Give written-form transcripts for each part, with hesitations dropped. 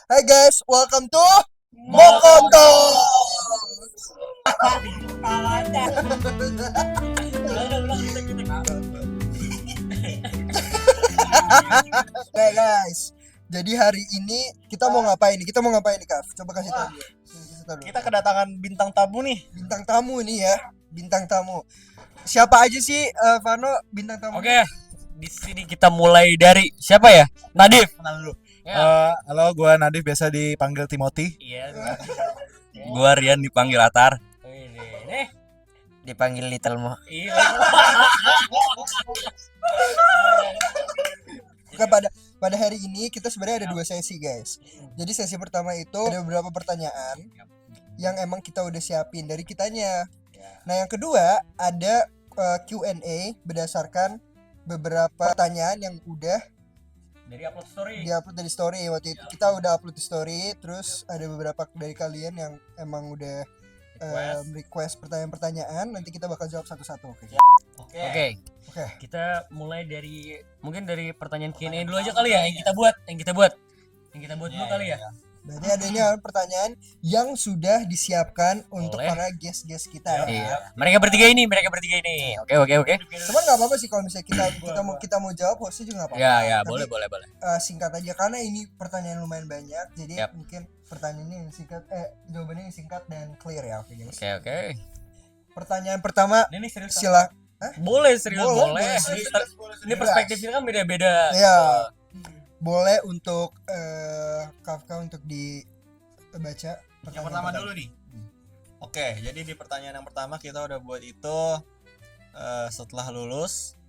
Hai guys, welcome to Mokonto. Oke guys, jadi hari ini kita mau ngapain nih? Kita mau ngapain nih, Kaf? Coba kasih tahu dulu. Kasih tahu dulu. Kita kedatangan bintang tamu nih. Bintang tamu nih ya, bintang tamu. Siapa aja sih, Vano, bintang tamu? Oke, di sini kita mulai dari siapa ya? Nadif. Kenal dulu. Ya. Halo, gue Nadif, biasa dipanggil Timothy. Iya. Gua Rian dipanggil Atar. Ini. Dipanggil Little Mo. Iya. Oke, pada hari ini kita sebenarnya ada dua sesi guys. Jadi sesi pertama itu ada beberapa pertanyaan yang emang kita udah siapin dari kitanya. Nah yang kedua ada Q&A berdasarkan beberapa pertanyaan yang udah Dari upload story. diupload dari story. Waktu itu kita udah upload di story. Terus ada beberapa dari kalian yang emang udah request pertanyaan-pertanyaan. Nanti kita bakal jawab satu-satu. Oke. Oke. Kita mulai dari mungkin dari pertanyaan Q&A dulu aja kali ya yang kita buat dulu kali ya. Berarti adanya pertanyaan yang sudah disiapkan untuk Boleh. para guest-guest kita. Iya. Mereka bertiga ini. Oke. Cuman nggak apa-apa sih kalau misalnya kita mau jawab, hostnya juga nggak apa-apa. Ya, Tapi, boleh. singkat aja karena ini pertanyaan lumayan banyak, jadi Yap. mungkin pertanyaannya yang singkat, jawabannya yang singkat dan clear ya, oke guys. Oke. Pertanyaan pertama, Ini serius. sila, Boleh serius boleh. boleh. Ini perspektifnya kan beda-beda. ya boleh untuk Kafka untuk dibaca Yang pertama dulu nih. Oke, jadi di pertanyaan yang pertama kita udah buat itu setelah lulus,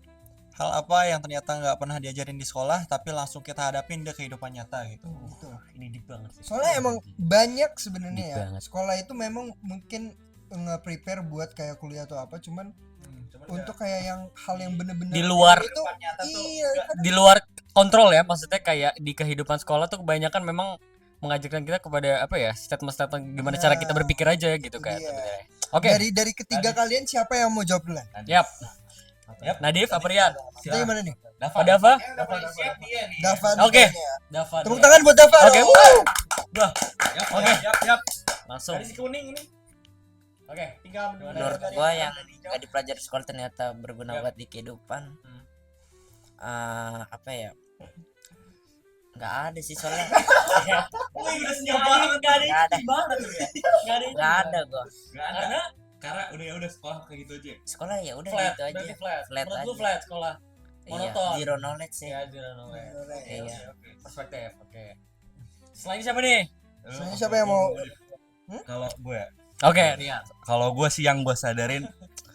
hal apa yang ternyata nggak pernah diajarin di sekolah tapi langsung kita hadapin di kehidupan nyata gitu. Betul. Ini deep banget sih. Soalnya emang banyak sebenarnya Deep ya. banget. Sekolah itu memang mungkin nge-prepare buat kayak kuliah atau apa, cuman untuk kayak yang hal yang bener-bener Di luar itu iya di luar kontrol ya, maksudnya kayak di kehidupan sekolah tuh kebanyakan memang mengajarkan kita kepada apa ya, statement gimana cara kita berpikir aja gitu kan Iya. sebenarnya. Oke. dari ketiga kalian siapa yang mau jawab duluan? Yap. Nadif apa Rian? Kita gimana nih? Dava. Dava. Oke. ditanya. Dava. Tepuk tangan buat Dava. Oke. dong. Wah. Oke. Yap. Langsung. Dari si kuning ini. Oke. Tinggal Menurut gua yang gak dipelajari sekolah ternyata berguna buat di kehidupan. Apa ya? Nggak ada sih soalnya. udah senyum banget. Nggak ada. Nggak ada gua. Karena udah sekolah kayak gitu aja. Sekolah ya udah Flat, gitu aja. berarti flat. Flat Menurut lu aja. flat sekolah. Iya, Monoton. zero knowledge sih. Ya, zero knowledge. Iya. Perspektif. Oke. Selain siapa nih? Selanjutnya siapa yang mau? Kalau gue, Oke, Rian. kalau gue sih yang gue sadarin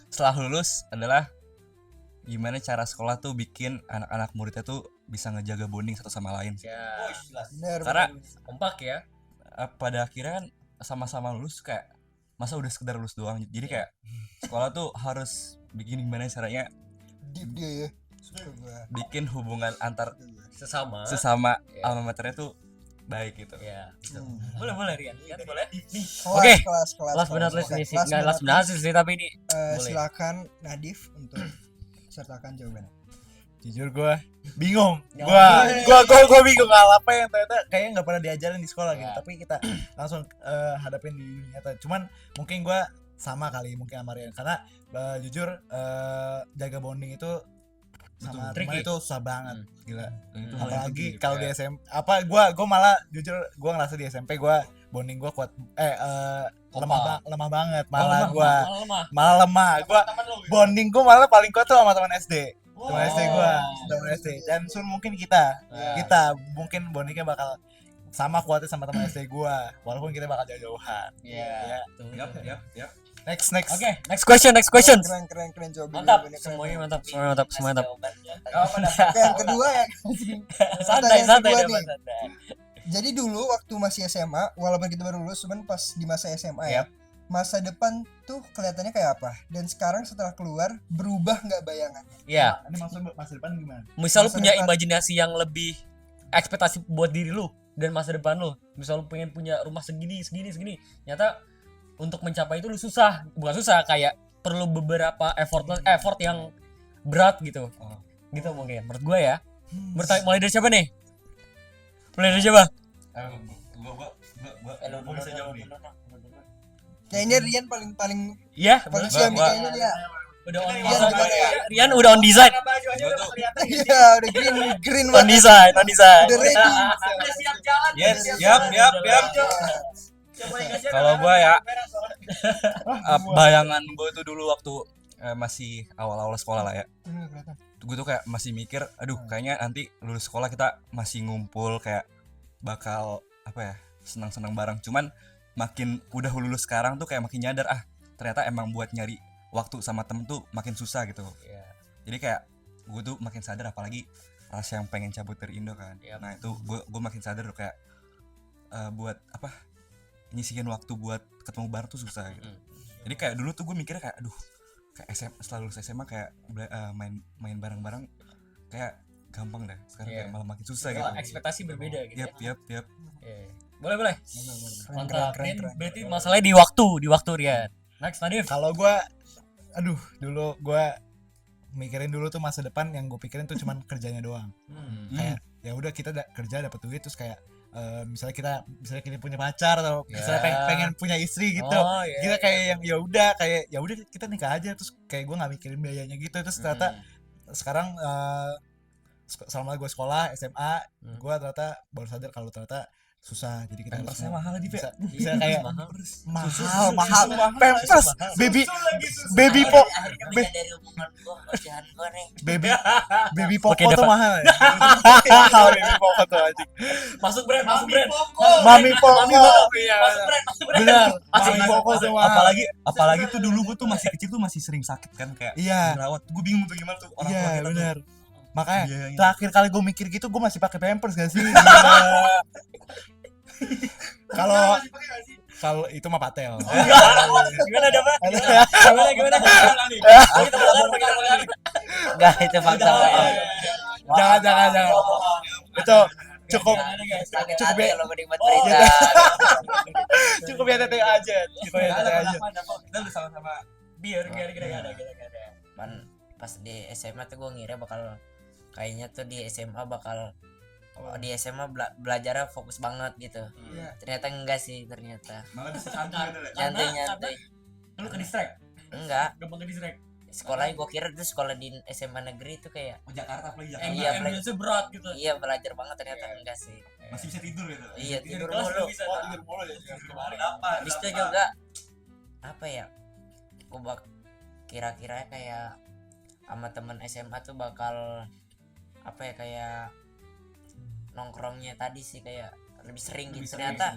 setelah lulus adalah gimana cara sekolah tuh bikin anak-anak muridnya tuh bisa ngejaga bonding satu sama lain. Ya. Benar. Karena Kompak ya. pada akhirnya kan sama-sama lulus kayak masa udah sekedar lulus doang. Jadi kayak sekolah tuh harus bikin gimana caranya deep dia ya. Suka gua. bikin hubungan antar Sesama. sesama Ya. alma maternya tuh baik gitu. Ya. Gitu. Hmm. Boleh Rian. Boleh. Kelas, Oke. kelas. Last but not least Oke, ini sih. last Enggak but last not but not least, least sih tapi ini boleh. silakan Nadif untuk sertakan jawabannya. Jujur gue bingung. Ya. Gue bingung hal apa yang ternyata kayaknya nggak pernah diajarin di sekolah gitu. Ya. Tapi kita langsung hadapin di dunia nyata. Cuman mungkin gue sama kali mungkin sama Rian karena jujur jaga bonding itu sama Betul. teman Tricky. itu susah banget, gila. Itu Apalagi kalau di SMP apa gue malah jujur gue ngerasa di SMP gue bonding gue kuat lemah banget malah gue lemah. malah lemah gue bonding gue malah paling kuat tuh sama teman SD. Teman SD gue, teman SD. Dan mungkin kita mungkin bondingnya bakal sama kuatnya sama teman SD gue, walaupun kita bakal jauh-jauhan. Ya. Yap. Next. Oke, next question. Keren jawabannya. Mantap. Jawabannya keren. Semuanya mantap. Oke, yang kedua ya. Santai Pertanyaan kedua Dava, nih. santai. Jadi dulu waktu masih SMA, walaupun kita baru lulus, cuman pas di masa SMA ya, masa depan tuh kelihatannya kayak apa? Dan sekarang setelah keluar, berubah nggak bayangannya? Ya, Ini maksudnya masa depan gimana? misal lu Masa punya depan. imajinasi yang lebih ekspektasi buat diri lu dan masa depan lu. Misal lu pengen punya rumah segini. Nyata untuk mencapai itu lu bukan susah, kayak perlu beberapa effort yang berat gitu. Gitu mungkin menurut gua ya. Mulai dari siapa nih? Mulai dari siapa? lu Gua bisa jawab nih. Kayaknya Rian paling Iya, paling Gua- siap nih gua- kayaknya dia. udah on Rian design. gimana ya? Rian udah on design. Gua tuh Iya, udah green On banget. design, on design. Udah ready. yes, siap. Kalau gua ya bayangan gua tuh dulu waktu masih awal-awal sekolah lah ya. Gue tuh kayak masih mikir, aduh kayaknya nanti lulus sekolah kita masih ngumpul kayak bakal apa ya, senang-senang bareng. Cuman makin udah lulus sekarang tuh kayak makin nyadar ternyata emang buat nyari waktu sama temen tuh makin susah gitu. Iya. Jadi kayak gue tuh makin sadar, apalagi rasa yang pengen cabut dari Indo kan. Yap. Nah itu gue makin sadar tuh kayak buat apa, nyisihin waktu buat ketemu bareng tuh susah gitu. Jadi kayak dulu tuh gue mikirnya kayak aduh, kayak setelah lulus SMA kayak main bareng-bareng kayak gampang dah. Sekarang Iya. kayak malah makin susah Oh, gitu. ekspektasi berbeda gitu. Yap. Iya. Boleh. Keren, Mantap. keren, Rian, keren. berarti masalahnya di waktu Rian. Next Nadif. Kalau gua dulu gua mikirin dulu tuh masa depan, yang gue pikirin tuh cuman kerjanya doang. Kayak ya udah kita kerja dapat duit, terus kayak misalnya kita punya pacar atau Ya. misalnya pengen punya istri gitu. Oh, iya, Kita kayak yang ya udah kita nikah aja, terus kayak gue nggak mikirin biayanya gitu. Terus ternyata sekarang selama gue sekolah SMA, gue ternyata baru sadar kalau ternyata susah. Jadi kita Pampersnya harus mahal lagi, Pe. bisa kayak mahal. mahal pampers baby Akhirnya menyadari omongan gua, ocehan gua nih. baby poko Oke, tuh Deva. mahal ya. Mahal baby poko tuh anjing. Masuk brand. Mami poko. Masuk brand. Benar. Masuk, Mami masuk, poko tuh mahal. Apalagi tuh dulu gue tuh masih kecil tuh masih sering sakit kan, kayak Iya. dirawat. Gue bingung tuh gimana tuh orang tua Iya kita tuh benar. Makanya biayanya. terakhir kali gue mikir gitu gue masih pakai pampers gak sih? Kalau itu mah patel. Gimana Dava? Gimana? Oh, kita makan. Enggak, itu fakta. Jangan. Itu cukup Sakit Cukup hati ya. kalau menikmati berita. cukup ya teteh aja. Cukup ya teteh aja. Kita udah sama-sama Biar gak ada. Man, pas di SMA tuh gue ngira bakal kayaknya tuh di SMA bakal di SMA belajarnya fokus banget gitu. Ternyata enggak sih, ternyata malah bisa santai gitu lah. nyantai. Lu ke distract. Enggak, Gampang ke distract. sekolahnya gue kira tuh sekolah di SMA negeri tuh kayak Oh, Jakarta apalagi Jakarta. Iya, Ambience berat gitu. iya belajar banget, ternyata enggak sih. Masih bisa tidur gitu. Iya, tidur kelas mulu. bisa. Kemarin apa? Habis itu juga apa ya, gue kira-kira kayak sama temen SMA tuh bakal apa ya, kayak nongkrongnya tadi sih kayak lebih sering gitu, ternyata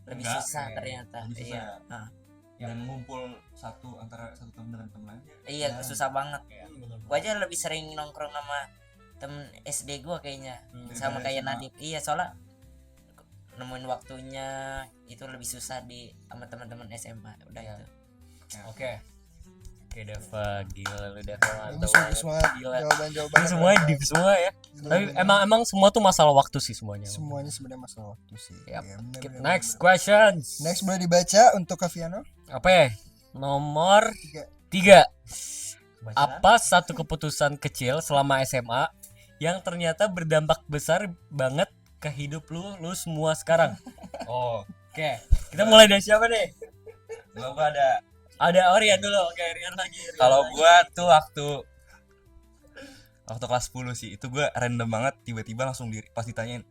lebih Enggak, susah iya. ternyata. Lebih susah Iya. ya? Nah, Dan ngumpul antara satu teman dengan teman lainnya. iya susah banget. Iya, Gua aja lebih sering nongkrong sama temen SD gua kayaknya, sama Daripada kayak SMA. Nadif. Iya, soalnya nemuin waktunya itu lebih susah di sama teman-teman SMA. Udah Iya. itu. Oke, Dava, gila lu Dava. mantap Bagus banget Gila. jawaban-jawaban. Ini semuanya deep semua ya. Tapi emang semua tuh masalah waktu sih semuanya. semuanya sebenarnya masalah waktu sih. Yap. Iya, bener, Skip bener, next bener. questions. Next boleh dibaca untuk Kaviano. Apa ya? Nomor 3. 3. Apa satu keputusan kecil selama SMA yang ternyata berdampak besar banget ke hidup lu semua sekarang? Oh, Oke, kita mulai dari siapa nih? kalau gua ada. Ada Rian dulu. Oke, Rian lagi. Kalau gua tuh waktu kelas 10 sih, itu gua random banget, tiba-tiba langsung diri pas ditanyain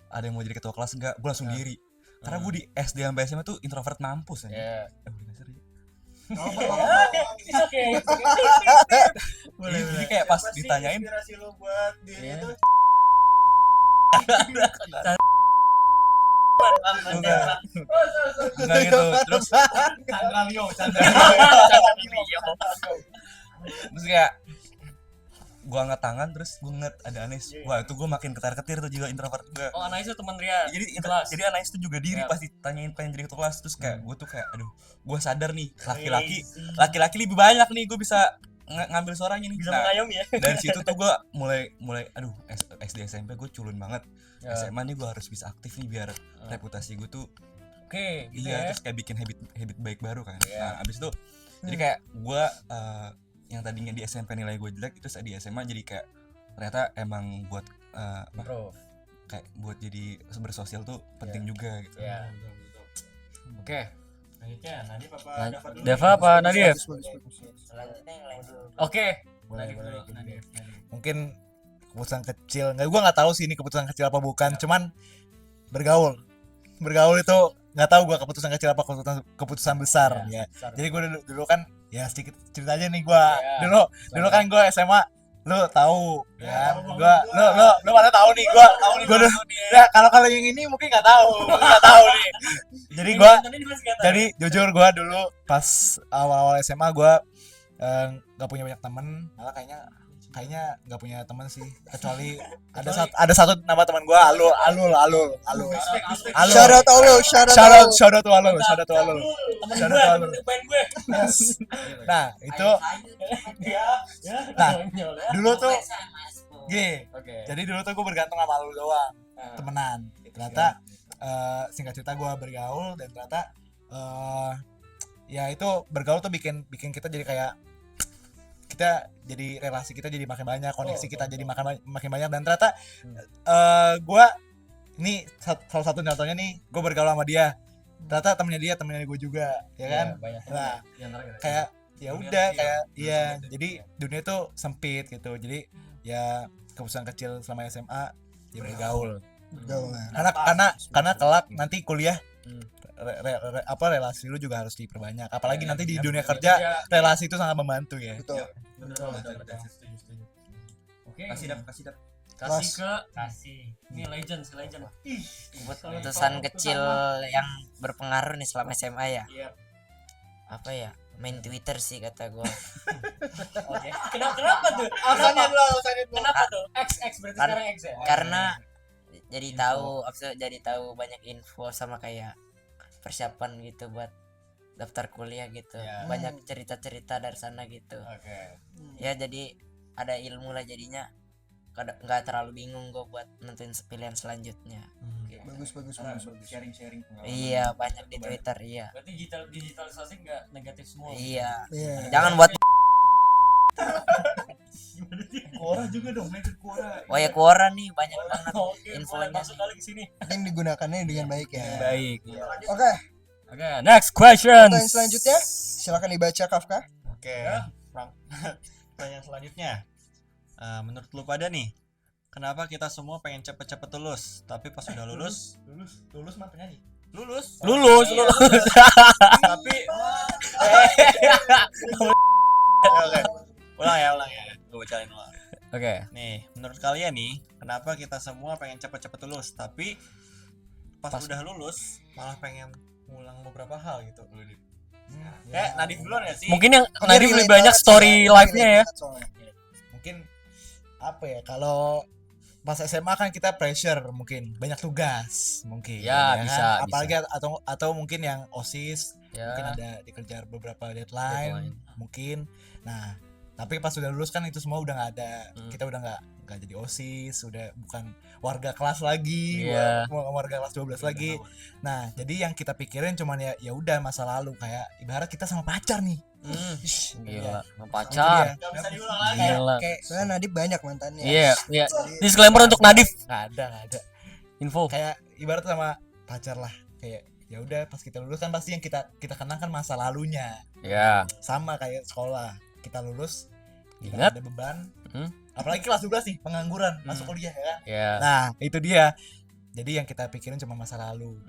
ada yang mau jadi ketua kelas enggak, gua langsung diri. Karena gua di SD sampai SMA tuh introvert mampus aja. Ya. Udah dasar ya. It's okay. Jadi kayak pas ditanyain Inspirasi lu buat diri Iya. itu enggak gitu. Terus kayak gua angkat tangan, terus gua ngeliat ada Anes. Wah, itu gua makin ketar-ketir tuh juga introvert juga. Oh, Anais itu teman Rian. Jadi kelas. jadi Anes tuh juga diri Ya. pas ditanyain pengen jadi ketua kelas, terus kayak gua tuh kayak aduh, gua sadar nih laki-laki lebih banyak nih, gua bisa ngambil suaranya nih. Bisa Nah, mengayomi ya. dari situ tuh gua mulai aduh, SD SMP gua culun banget. Ya. SMA nih gua harus bisa aktif nih biar reputasi gua tuh Oke, gitu iya, ya. terus kayak bikin habit baik baru kan. Iya. Nah, abis itu jadi kayak gua yang tadinya di SMP nilai gue jelek, itu di SMA jadi kayak ternyata emang buat Bro. kayak buat jadi bersosial tuh penting juga gitu. Ya. Oke. Selanjutnya Nadif apa Lan- Dava dulu? Dava apa Nadif? Bagus. Selanjutnya yang lain dulu. Oke. Boleh, Nadif boleh, dulu. boleh. Nadif. Mungkin keputusan kecil, nggak, gue nggak tahu sih ini keputusan kecil apa bukan, cuman bergaul itu nggak tahu gue keputusan kecil apa keputusan besar ya. Jadi gue dulu kan ya sedikit cerita aja nih gue dulu kan gue SMA, lu tahu ya, lu pada tahu nih gue dulu ya. Kalau yang ini mungkin nggak tahu nih. Jadi gue jadi jujur gue dulu pas awal SMA gue nggak punya banyak temen, malah kayaknya nggak punya teman sih, kecuali ada satu nama teman gue Alul. Shout out Alul, shout out Alul. Shout out to Alul. Yes. Nah itu Nah, dulu tuh gini, jadi dulu tuh gue bergantung sama Alul doang, temenan. Ternyata singkat cerita gue bergaul dan ternyata ya itu bergaul tuh bikin kita jadi kayak relasi kita jadi makin banyak, koneksi kita jadi makin banyak, dan ternyata gue ini salah satu contohnya nih, gue bergaul sama dia, ternyata temennya gue juga, ya kan. Nah kayak ya udah kayak iya, jadi dunia tuh sempit gitu. Jadi ya keputusan kecil selama SMA ya bergaul, karena kelak nanti kuliah relasi lu juga harus diperbanyak, apalagi nanti di dunia kerja relasi itu sangat membantu ya. Betul. Oke. Kasih dap. Kasih. Ini legend. Keputusan kecil yang berpengaruh nih selama SMA ya. Iya. Apa ya? Main Twitter sih kata gue. Oke. Kenapa tuh? Alasannya kenapa tuh? X berarti Kan- sekarang X ya. Karena jadi tahu banyak info sama kayak persiapan gitu buat daftar kuliah gitu. Ya. Banyak cerita-cerita dari sana gitu. Oke. Ya jadi ada ilmu lah jadinya. Nggak terlalu bingung gue buat nentuin pilihan selanjutnya. Bagus. Sharing. Iya, banyak di Twitter, iya. Berarti digitalisasi nggak negatif semua. Iya. Iya. Jangan buat Quora juga dong, make it Quora. oh ya Quora nih banyak banget Oke, infonya. masuk kali ke sini. Penting digunakannya dengan baik ya. Baik. Oke, Oke, next question. pertanyaan selanjutnya silakan dibaca Kafka. Oke. Pertanyaan selanjutnya. Menurut lu pada nih, kenapa kita semua pengen cepet-cepet lulus, tapi pas udah lulus Lulus mah penyanyi. lulus Lulus. tapi oke, ulang ya gue bacain ulang. Oke. Nih, menurut kalian nih, kenapa kita semua pengen cepet-cepet lulus, tapi pas udah lulus malah pengen ngulang beberapa hal gitu. Kayak Nadif duluan ya sih? Mungkin yang Nadif lebih banyak story life-nya ya. Mungkin apa ya, kalau pas SMA kan kita pressure, mungkin banyak tugas mungkin Ya, kan? bisa. Apalagi atau mungkin yang OSIS mungkin Ya. ada dikejar beberapa deadline mungkin. Nah tapi pas udah lulus kan itu semua udah nggak ada. Kita udah nggak jadi OSIS, udah bukan warga kelas lagi, Iya. warga kelas 12 lagi. Nah jadi yang kita pikirin cuman ya udah masa lalu, kayak ibarat kita sama pacar nih. Gila, Itu pacar. dia. Gak bisa diulang lagi. Gila. Kayak Soalnya Nadif banyak mantannya. Iya. Disclaimer untuk Nadif. nggak ada Info. kayak ibarat sama pacar lah, kayak ya udah pas kita lulus kan pasti yang kita kenang kan masa lalunya, Ya. sama kayak sekolah kita lulus kita Ingat. ada beban, Hmm. apalagi kelas 12 nih pengangguran masuk kuliah ya kan. Ya. Nah itu dia, jadi yang kita pikirin cuma masa lalu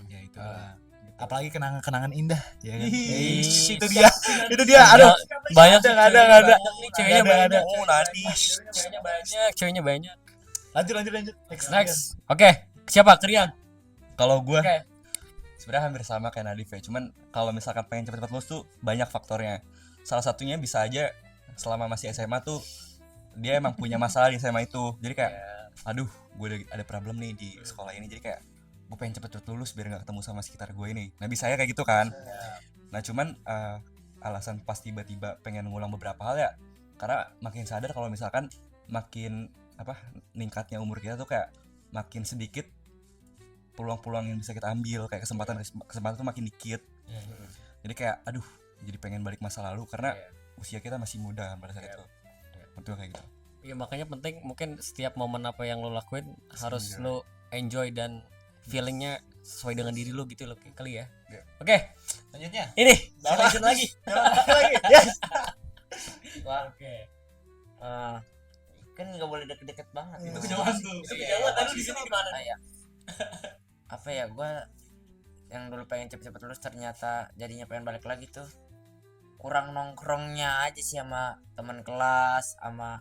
ya itu Ah. apalagi kenangan indah ya kan. Ih, itu dia aduh Banyak sih, nggak ada. banyak nih, ceweknya Nggak ada. banyak. Oh, Nadif. Ceweknya banyak. lanjut Next. Oke, siapa? Krian. Kalau gue Oke. sebenarnya hampir sama kayak Nadif ya, cuman kalau misalkan pengen cepet-cepet lulus tuh banyak faktornya. Salah satunya bisa aja selama masih SMA tuh dia emang punya masalah di SMA itu, jadi kayak aduh gue ada problem nih di sekolah ini, jadi kayak gue pengen cepet-cepet lulus biar nggak ketemu sama sekitar gue ini. Nah bisa ya kayak gitu kan. Nah cuman alasan pas tiba-tiba pengen ngulang beberapa hal ya karena makin sadar kalau misalkan makin ningkatnya umur kita tuh kayak makin sedikit peluang-peluang yang bisa kita ambil, kayak kesempatan tuh makin dikit. Jadi kayak aduh jadi pengen balik masa lalu karena usia kita masih muda pada saat itu. Betul kayak gitu. Iya, makanya penting mungkin setiap momen apa yang lo lakuin harus lo enjoy dan feelingnya sesuai dengan diri lu gitu loh kali ya. Iya. Oke, Selanjutnya. ini lanjut lagi. Yes. Wah, Oke. kan nggak boleh deket-deket banget. Iya. Itu Kejauhan tuh. Kejauhan tadi di sini gimana? kayak apa ya, gue yang dulu pengen cepet-cepet lulus ternyata jadinya pengen balik lagi tuh kurang nongkrongnya aja sih sama teman kelas, sama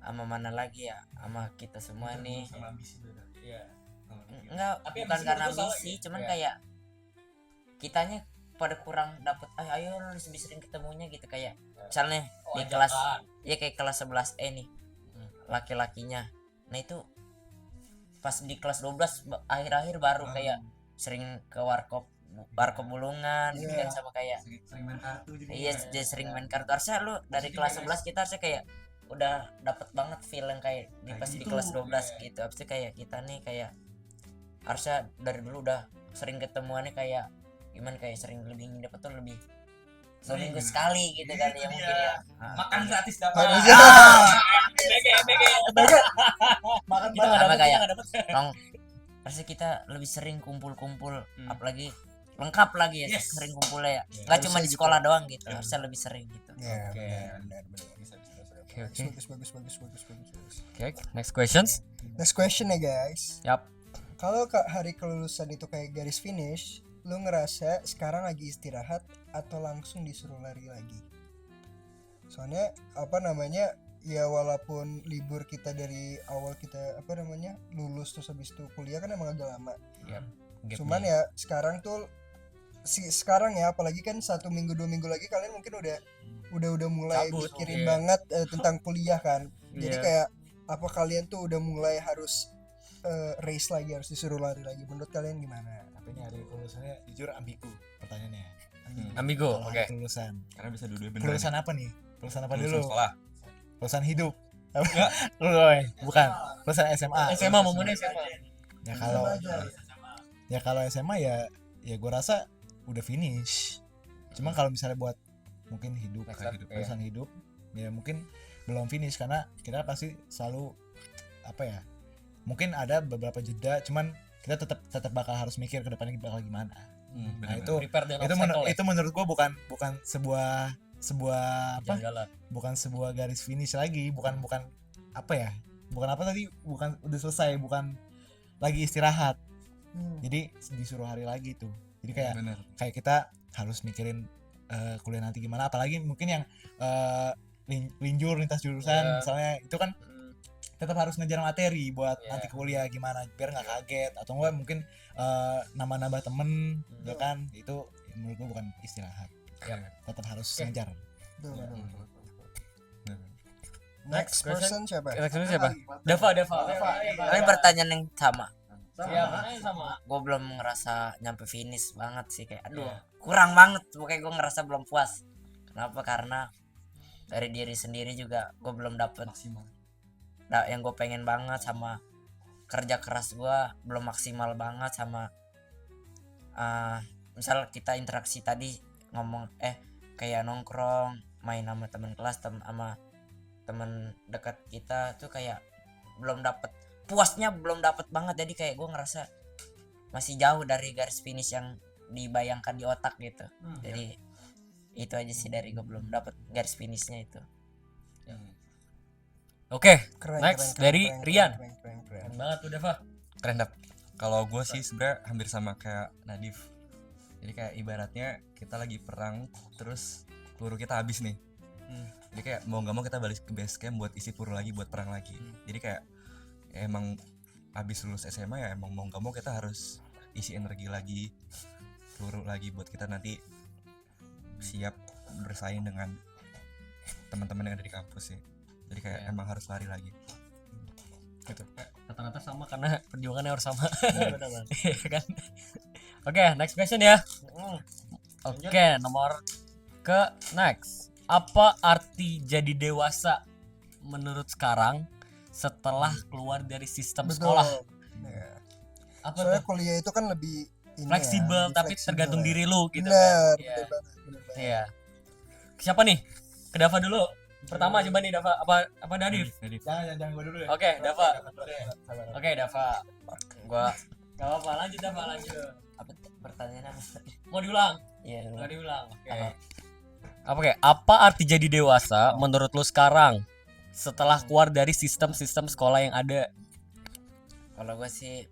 mana lagi ya, sama kita semua nih. Iya. Enggak, Tapi bukan ambisi karena lu salah ambisi, gitu. cuman Iya. kayak kitanya pada kurang dapet ayo lu lebih sering ketemunya gitu, kayak misalnya Oh, di kelas ajakan. ya kayak kelas 11E nih, laki-lakinya. Nah itu pas di kelas 12 akhir-akhir baru kayak sering ke warkop Bulungan gitu kan, sama kayak Sering main kartu jadi iya jadi sering main kartu. Harusnya lu dari kelas 11 kita harusnya kayak udah dapet banget feel yang kayak di pas di kelas 12 gitu. Habis itu kayak kita nih kayak harusnya dari dulu udah sering ketemuannya kayak gimana, kayak sering lebih dapat tuh lebih seminggu sekali gitu kali ya mungkin ya. Makan gratis dapat. Harusnya Makan kita Sama enggak kayak dapat. harusnya kita lebih sering kumpul-kumpul, apalagi lengkap lagi ya, sering kumpulnya ya. Nggak cuma di harusnya sekolah doang gitu, harusnya lebih sering gitu. Ya, Oke. benar. Oke, oke. Bagus. Oke, next questions. Next question ya guys. Yap. Kalau hari kelulusan itu kayak garis finish, lu ngerasa sekarang lagi istirahat atau langsung disuruh lari lagi? Soalnya apa namanya, ya walaupun libur kita dari awal kita lulus terus habis itu kuliah kan emang agak lama. Cuman ya sekarang tuh sekarang ya apalagi kan 1 minggu 2 minggu lagi kalian mungkin udah mulai Cabut, mikirin oke. banget tentang kuliah kan. Jadi Iya. kayak apa kalian tuh udah mulai harus race lagi, harus disuruh lari lagi. Menurut kalian gimana? Tapi ini hari kelulusannya jujur ambigu pertanyaannya. Ambigo, Kalau oke. hari kelulusan. karena bisa dua-dua bener. Kelulusan apa nih? Kelulusan apa Lulusan dulu? sekolah. Kelulusan hidup. Loh, bukan. Kelulusan SMA. SMA momennya SMA. Ya kalau SMA ya gue rasa udah finish. Cuma kalau misalnya buat mungkin hidup, Next kayak up, kelulusan hidup ya mungkin belum finish karena kita pasti selalu apa ya? Mungkin ada beberapa jeda, cuman kita tetap bakal harus mikir ke depannya bakal gimana. Nah, itu Prepare dengan itu menurut gua bukan sebuah apa? jalan. Bukan sebuah garis finish lagi, bukan apa ya? Bukan apa tadi? Bukan udah selesai, bukan lagi istirahat. Jadi disuruh hari lagi tuh. Jadi kayak kita harus mikirin kuliah nanti gimana, apalagi mungkin yang linjur lintas jurusan misalnya itu kan tetap harus ngejar materi buat nanti kuliah gimana biar nggak kaget, atau enggak mungkin nambah temen ya kan, itu menurut gua bukan istirahat, tetap harus ngejar. Next person siapa? Next siapa? Dava. Tapi pertanyaan yang sama, Iya, makanya sama. gue belum ngerasa nyampe finish banget sih, kayak aduh kurang banget, pokoknya gue ngerasa belum puas. Kenapa? Karena dari diri sendiri juga gue belum dapet yang gue pengen banget, sama kerja keras gue belum maksimal banget, sama misal kita interaksi tadi ngomong kayak nongkrong main sama teman kelas sama teman dekat kita tuh kayak belum dapet puasnya, belum dapet banget. Jadi kayak gue ngerasa masih jauh dari garis finish yang dibayangkan di otak gitu. Jadi itu aja sih dari gue, belum dapet garis finishnya itu. Oke, Keren, next keren, dari keren, Rian. keren. Keren banget tuh Dava. Keren Dap. Kalau gue sih sebenarnya hampir sama kayak Nadif. Jadi kayak ibaratnya kita lagi perang terus peluru kita habis nih. Jadi kayak mau nggak mau kita balik ke base camp buat isi peluru lagi buat perang lagi. Jadi kayak ya emang habis lulus SMA ya emang mau nggak mau kita harus isi energi lagi, peluru lagi buat kita nanti siap bersaing dengan teman-teman yang ada di kampus sih. Jadi kayak emang harus lari lagi. Gitu. Rata-rata sama karena perjuangannya harus sama. Iya kan? Oke, next question ya. Oke, nomor ke next. Apa arti jadi dewasa menurut sekarang setelah keluar dari sistem sekolah? Ya. Apa Soalnya tuh? kuliah itu kan lebih Fleksibel, lebih tapi fleksibel tergantung ya. diri lu gitu Bener, kan. Iya. bener banget. Iya. Siapa nih? Ke Dava dulu. Pertama coba nih Dava, apa Nadif? Jangan gua dulu ya. Oke, Dava. Sabar. Oke, Dava. Gue Gak apa-apa, lanjut apa lanjut. Apa pertanyaan apa? Mau diulang? Iya, Mau diulang. Oke. Apa? Apa kayak apa arti jadi dewasa menurut lu sekarang setelah keluar dari sistem-sistem sekolah yang ada? kalau gue sih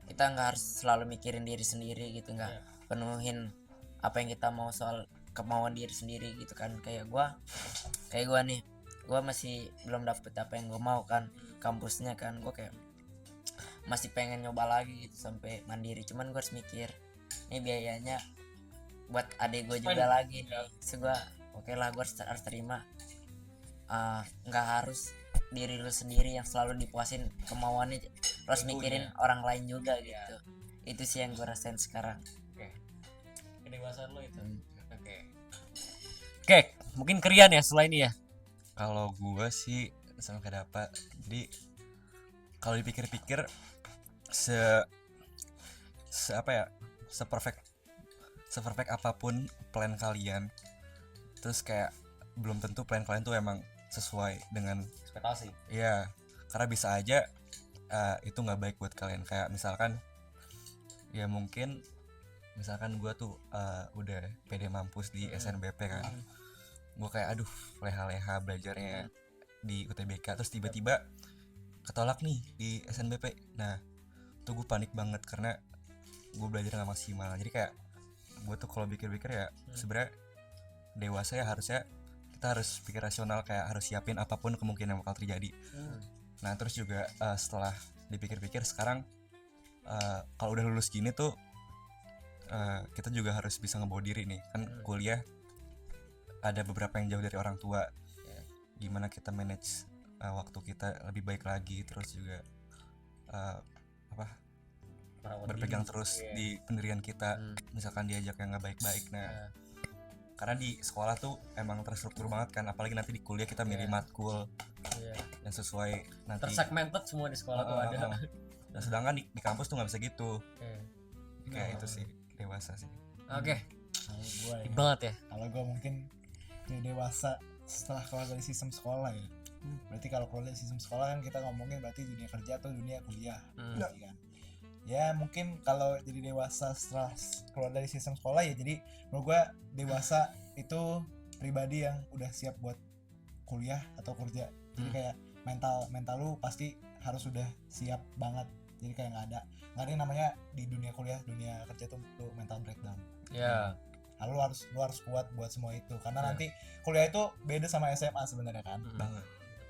kita nggak harus selalu mikirin diri sendiri gitu, nggak penuhin apa yang kita mau soal kemauan diri sendiri gitu kan. Kayak gue nih, gue masih belum dapet apa yang gue mau kan, kampusnya kan. Gue kayak masih pengen nyoba lagi gitu sampai mandiri, cuman gue harus mikir ini biayanya buat adik gue juga lagi nih. So gue oke lah, gue harus terima. Nggak harus diri lu sendiri yang selalu dipuasin kemauannya, terus mikirin orang lain juga gitu. Itu sih yang gue rasain sekarang. Kedewasaan lo itu. Oke, mungkin Krian ya selain ini ya. Kalau gua sih sama kayak apa, jadi kalau dipikir-pikir apa ya, seperfect apapun plan kalian, terus kayak belum tentu plan kalian tuh emang sesuai dengan Ekspektasi. ya, karena bisa aja itu nggak baik buat kalian. Kayak misalkan ya mungkin misalkan gua tuh udah pede mampus di SNBP kan, gua kayak aduh leha-leha belajarnya di UTBK, terus tiba-tiba ketolak nih di SNBP. Nah tuh gue panik banget karena gue belajar nggak maksimal. Jadi kayak gue tuh kalau pikir-pikir ya sebenarnya dewasa ya harusnya kita harus pikir rasional, kayak harus siapin apapun kemungkinan yang bakal terjadi. Nah terus juga setelah dipikir-pikir sekarang kalau udah lulus gini tuh kita juga harus bisa ngebawa diri nih kan. Kuliah ada beberapa yang jauh dari orang tua, gimana kita manage waktu kita lebih baik lagi, terus juga berpegang terus di pendirian kita, misalkan diajak yang nggak baik-baik. Nah karena di sekolah tuh emang terstruktur banget kan, apalagi nanti di kuliah kita milih matkul yang sesuai nanti Tersegmented semua di sekolah tuh ada. Dan sedangkan di kampus tuh nggak bisa gitu. Kayak itu sih dewasa sih. Oke. Kalau gue ya, Banget ya. kalau gue mungkin jadi dewasa setelah keluar dari sistem sekolah ya. Berarti kalau keluar dari sistem sekolah kan kita ngomongin berarti dunia kerja atau dunia kuliah, berarti kan. Ya mungkin kalau jadi dewasa setelah keluar dari sistem sekolah ya, jadi menurut gue dewasa itu pribadi yang udah siap buat kuliah atau kerja. Jadi kayak mental lu pasti harus udah siap banget. Jadi kayak nggak ada yang namanya di dunia kuliah, dunia kerja tuh lu mental breakdown. Ya. Nah, lu harus kuat buat semua itu karena nanti kuliah itu beda sama SMA sebenarnya kan.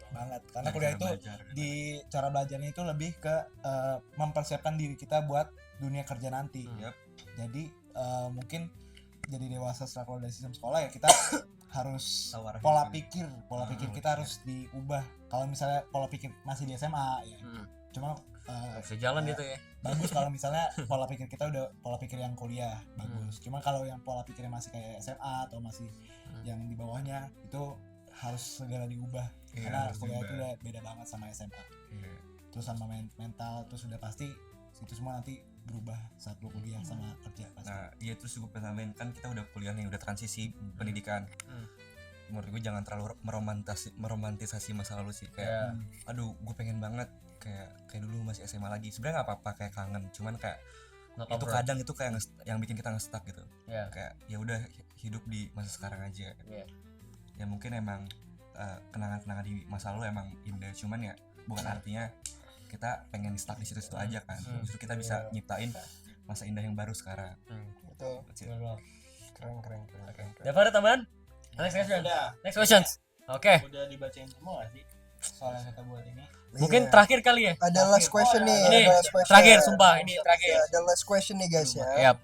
Banget karena kuliah itu di cara belajarnya itu lebih ke mempersiapkan diri kita buat dunia kerja nanti. Jadi mungkin jadi dewasa setelah keluar dari sistem sekolah ya kita harus pola pikir kita harus diubah. Kalau misalnya pola pikir masih di SMA ya cuma Bisa jalan gitu ya. bagus kalau misalnya pola pikir kita udah pola pikir yang kuliah bagus. Cuma kalau yang pola pikirnya masih kayak SMA atau masih yang di bawahnya itu harus segera diubah. Karena kuliah itu udah beda banget sama SMA. Terus sama mental, terus udah pasti itu semua nanti berubah saat lu kuliah sama kerja pasti. Nah iya, terus gue pengen kan kita udah kuliah nih, udah transisi pendidikan. Menurut gue jangan terlalu meromantisasi masa lalu sih, kayak aduh gue pengen banget kayak dulu masih SMA lagi. Sebenarnya nggak apa-apa kayak kangen, cuman kayak itu kadang itu kayak yang bikin kita nge-stuck gitu. Kayak ya udah hidup di masa sekarang aja. Ya mungkin emang kenangan-kenangan di masa lalu emang indah, cuman ya bukan artinya kita pengen stuck di situ-situ aja kan. Justru kita bisa nyiptain masa indah yang baru sekarang. Betul. Keren. Dapat ada tambahan? Next question. Udah. Next questions. Oke. Udah dibacain semua gak sih soal yang kita buat ini? Mungkin Iya. terakhir kali ya. Ada last question nih. Ini ada last question. terakhir, sumpah ini terakhir. Ya, ada last question nih guys ya. Yap.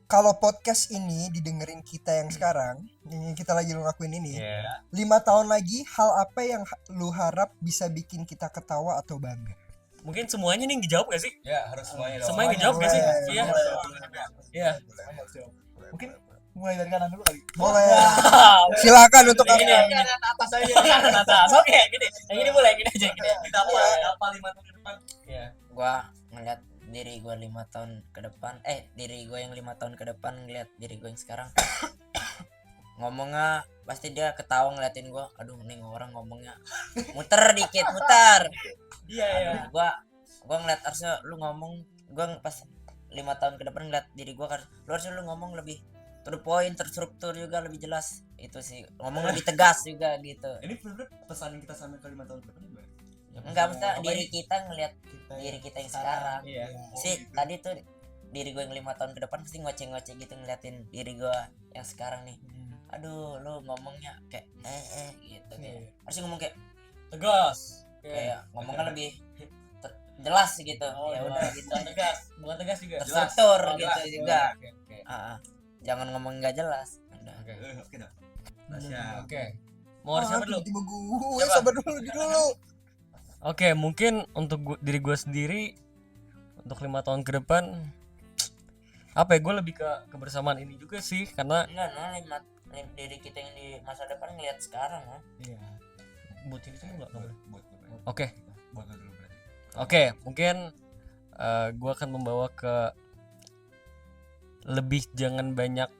Kalau podcast ini didengerin kita yang sekarang, yang kita lagi ngelakuin ini, Iya. 5 tahun lagi hal apa yang lu harap bisa bikin kita ketawa atau bangga? Mungkin semuanya nih dijawab gak sih? Ya harus semuanya dong. Semuanya dijawab gak sih? boleh. Iya. Iya. Mungkin mulai dari kanan dulu kali. Boleh. Silakan untuk Ini apa? Atas aja. atas. Oke, gini. Yang ini boleh, gini aja gini. Apa 5 tahun ke depan? Iya. Gua ngeliat diri gue 5 tahun ke depan, diri gue yang 5 tahun ke depan ngeliat diri gue yang sekarang ngomongnya pasti dia ketawa ngeliatin gue. Aduh nih orang ngomongnya muter dikit. Iya. Gue gua ngeliat harusnya lu ngomong, gua pas 5 tahun ke depan ngeliat diri gua kan lu harusnya lu ngomong lebih to the point, terstruktur juga, lebih jelas. Itu sih, ngomong lebih tegas juga gitu. Ini bener pesan yang kita sampai ke 5 tahun ke depan gimana? Enggak, maksudnya apa diri kita ngeliat kita diri kita yang sekarang. Iya. Sih tadi tuh diri gue yang 5 tahun ke depan pasti ngoceh-ngoceh gitu ngeliatin diri gue yang sekarang nih. Aduh, lu ngomongnya kayak gitu kayak. Harusnya ngomong kayak Tegas. ngomongnya lebih jelas gitu. Oh, Ya jelas. udah gitu. Bukan tegas, bukan tegas juga. Terstruktur Jelas. gitu Jelas. juga. Oke, oke. Jangan ngomong nggak jelas. Udah. Oke. Oke dah. Oke. Mau ada siapa dulu? Tiba-tiba gue sabar dulu. Oke, mungkin untuk diri gue sendiri untuk 5 tahun ke depan apa ya, gue lebih ke kebersamaan ini juga sih, karena Enggak, diri kita yang di masa depan ngeliat sekarang ya. Iya. buat ini tuh enggak boleh. Buat Oke. buat lu dulu berarti. Oke, mungkin gue akan membawa ke lebih jangan banyak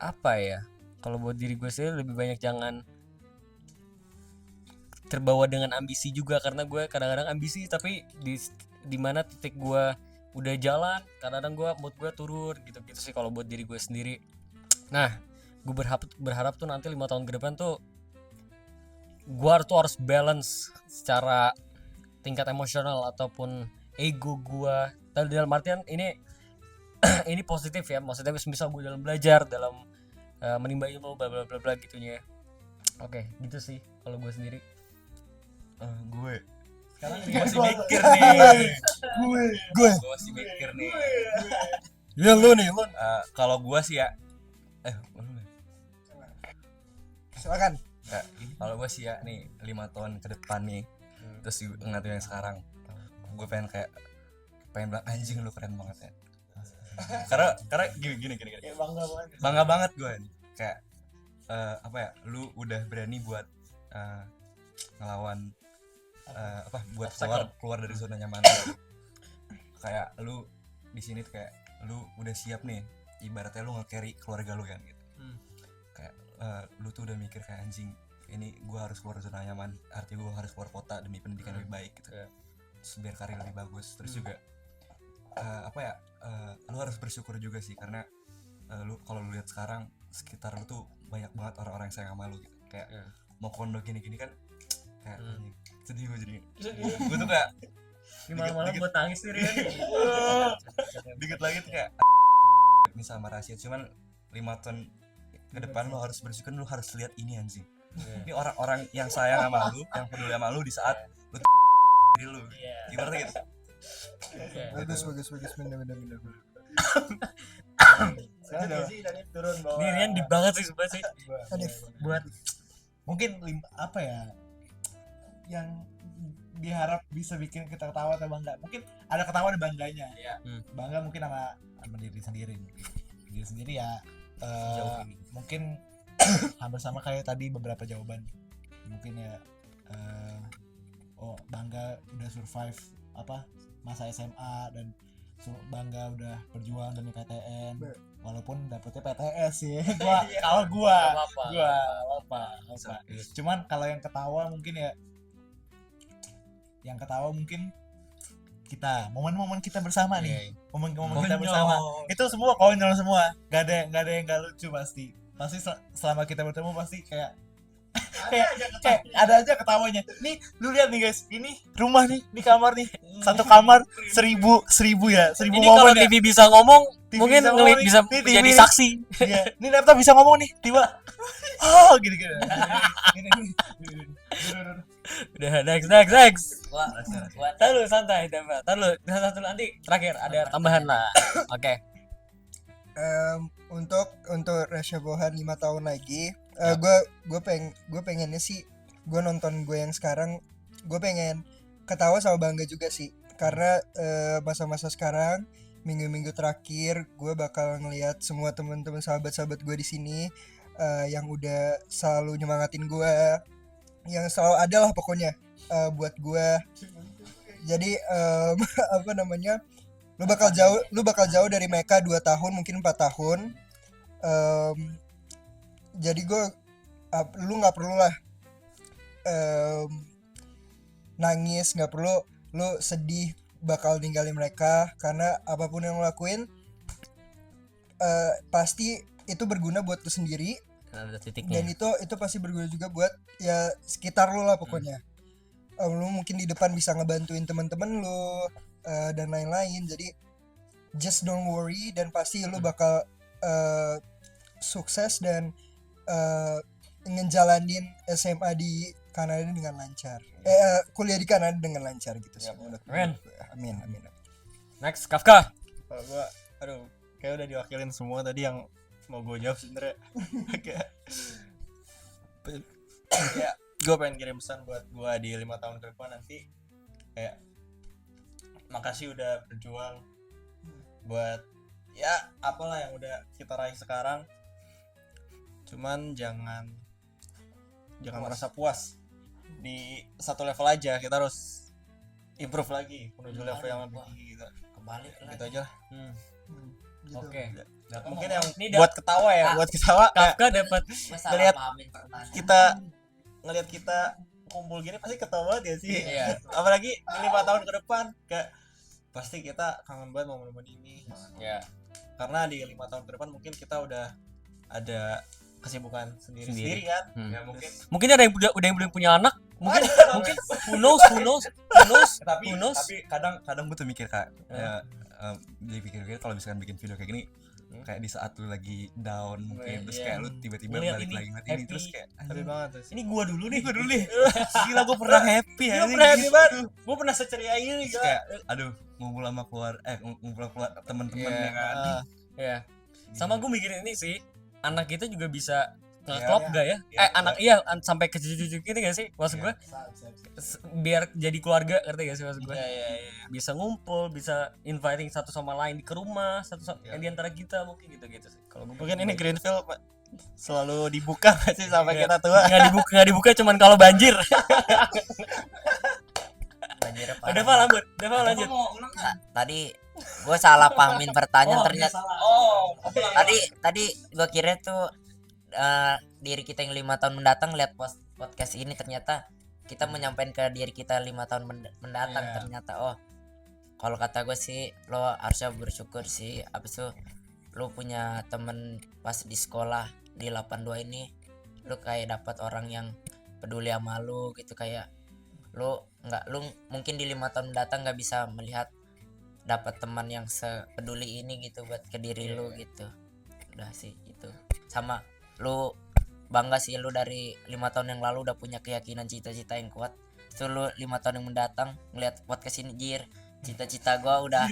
apa ya, kalau buat diri gue sendiri lebih banyak jangan terbawa dengan ambisi juga, karena gue kadang-kadang ambisi tapi di mana titik gue udah jalan kadang-kadang mood gue turun gitu sih kalau buat diri gue sendiri. Nah, gue berharap tuh nanti 5 tahun ke depan tuh gue harus balance secara tingkat emosional ataupun ego gue. Dalam artian ini ini positif ya, maksudnya misal gue dalam belajar, dalam menimba ilmu bla bla bla bla gitunya. Oke, gitu sih kalau gue sendiri. Gue Sekarang masih mikir nih. Gue. Gue masih mikir nih. Ya lu nih, lu. Kalau gue sih ya lu nih. Silakan. Kalau gue sih ya nih 5 tahun ke depan nih, terus ngeliatin yang sekarang, gue pengen bilang anjing lu keren banget ya. karena gini. Bangga banget gue nih. Kayak apa ya, lu udah berani buat ngelawan buat keluar dari zona nyaman lu. Kayak lu di sini tuh kayak lu udah siap nih, ibaratnya lu nge-carry keluarga lu kan gitu. Kayak lu tuh udah mikir kayak anjing, ini gue harus keluar zona nyaman, artinya gue harus keluar kota demi pendidikan lebih baik gitu. Terus biar karir lebih bagus. Terus juga lu harus bersyukur juga sih, karena lu kalau lu lihat sekarang sekitar lu tuh banyak banget orang-orang yang sayang sama lu gitu. Kayak mau kondo gini-gini kan kayak sedih gue jadi. Gue tuh kayak Ini malam-malam gue tangis nih Rian. dikit lagi tuh kayak ini sama rahasia, cuman 5 tahun ke depan lu harus bersyukur, lu harus lihat ini anjing. Ini orang-orang yang sayang sama lu, yang peduli sama lu di saat lu diri lu. Ibaratnya gitu. Bagus bener. Ini Rian di banget sih sebenarnya sih. Adif. Buat Mungkin apa ya yang diharap bisa bikin kita ketawa atau bangga. Mungkin ada ketawa ada bangganya. Bangga mungkin sama diri sendiri. Diri sendiri ya mungkin hampir sama kayak tadi beberapa jawaban. Mungkin ya bangga udah survive masa SMA, dan bangga udah berjuang demi PTN walaupun dapetnya PTS sih. Gua apa. Cuman kalau yang ketawa mungkin kita momen-momen kita bersama nih, momen-momen kita bersama itu semua konyol semua, gak ada yang gak lucu pasti selama kita bertemu pasti kayak ada aja ketawanya. Nih lu lihat nih guys, ini rumah nih, di kamar nih, satu kamar 1000 ini momen kalau ya. TV bisa ngomong, TV mungkin bisa ngomong nih. bisa Nih, menjadi TV. saksi. Iya, ini laptop bisa ngomong nih, tiba gini. Udah next. Gua Tahu santai, tahu satu nanti terakhir ada tambahan lah. Oke. Untuk Rasya Bohan 5 tahun lagi, gue pengennya sih, gue nonton gue yang sekarang, gue pengen ketawa sama bangga juga sih, karena masa-masa sekarang, minggu-minggu terakhir gue bakal ngelihat semua teman-teman sahabat-sahabat gue di sini yang udah selalu nyemangatin gue, yang selalu ada lah pokoknya buat gue. Jadi lu bakal jauh dari mereka 2 tahun mungkin 4 tahun. Jadi lu nggak perlu lah nangis, nggak perlu lu sedih bakal ninggalin mereka, karena apapun yang lo lakuin pasti itu berguna buat lu sendiri, Ada titiknya. dan itu pasti berguna juga buat ya sekitar lu lah pokoknya. Lu mungkin di depan bisa ngebantuin teman-teman lu dan lain-lain, jadi just don't worry, dan pasti lu bakal sukses dan ngejalanin SMA di Kanada dengan lancar, kuliah di Kanada dengan lancar gitu sih menurut gue. Amin. Amin. Next, Kafka. Kalau gua kayak udah diwakilin semua tadi yang mau gue jawab sebenernya. Kayak ya gue pengen kirim pesan buat gue di 5 tahun ke depan nanti, kayak makasih udah berjuang buat ya apalah yang udah kita raih sekarang, cuman jangan merasa puas di satu level aja, kita harus improve lagi menuju level yang lebih tinggi gitu. Kebalik lah. Gitu aja lah. Gitu. Oke. Mungkin yang Ini buat ketawa ya, buat ketawa kayak Kafka dapat Masalah Ngeliat pahamin pertanyaan. kita ngelihat kita kumpul gini pasti ketawa banget ya sih. Iya. Apalagi di 5 tahun ke depan kayak pasti kita kangen banget momen-momen ini. ya. Karena di 5 tahun ke depan mungkin kita udah ada kesibukan sendiri kan. Ya Mungkin Mungkin ada yang udah yang belum punya anak. Mungkin who knows. tapi Who knows? kadang gue tuh mikir Kak, dipikir-pikir kalau misalkan bikin video kayak gini kayak di saat lu lagi down mungkin, terus Iya. kayak lu tiba-tiba Ngeliat balik ini, lagi ngeliat ini, happy. terus kayak tapi banget tuh. Ini gua dulu nih. gila gue pernah happy ya Gue pernah happy banget. Gue pernah seceria ini terus kayak aduh ngumpul sama ngumpul teman-teman Iya. ya kan. Ya. Sama gue mikirin ini sih, anak kita juga bisa ngeklop Iya, gak ya? iya. Anak sampai ke cucu-cucu gitu gak sih? Maksud gue biar jadi keluarga, ngerti gak sih maksud gue? Iya. Bisa ngumpul, bisa inviting satu sama lain ke rumah, di antara kita mungkin gitu sih. Kalau gue Mungkin ini Greenfield Pak, selalu dibuka nggak sih sampai Iya. kita tua. nggak dibuka cuman kalau banjir. Banjirnya parah. Udah Pak lanjut. Tadi gue salah pahamin pertanyaan ternyata. Tadi gue kira tuh diri kita yang 5 tahun mendatang lihat podcast ini, ternyata kita menyampaikan ke diri kita 5 tahun mendatang. Iya. Ternyata kalau kata gue sih lo harusnya bersyukur sih, abis itu lo punya temen pas di sekolah di 82 ini, lo kayak dapat orang yang peduli sama lo gitu, kayak lo mungkin di 5 tahun mendatang nggak bisa melihat dapat teman yang sepeduli ini gitu buat ke diri lu gitu. Udah sih itu. Sama lu bangga sih lu dari 5 tahun yang lalu udah punya keyakinan cita-cita yang kuat. Itu lu 5 tahun yang mendatang ngeliat podcast ini, jir, cita-cita gua udah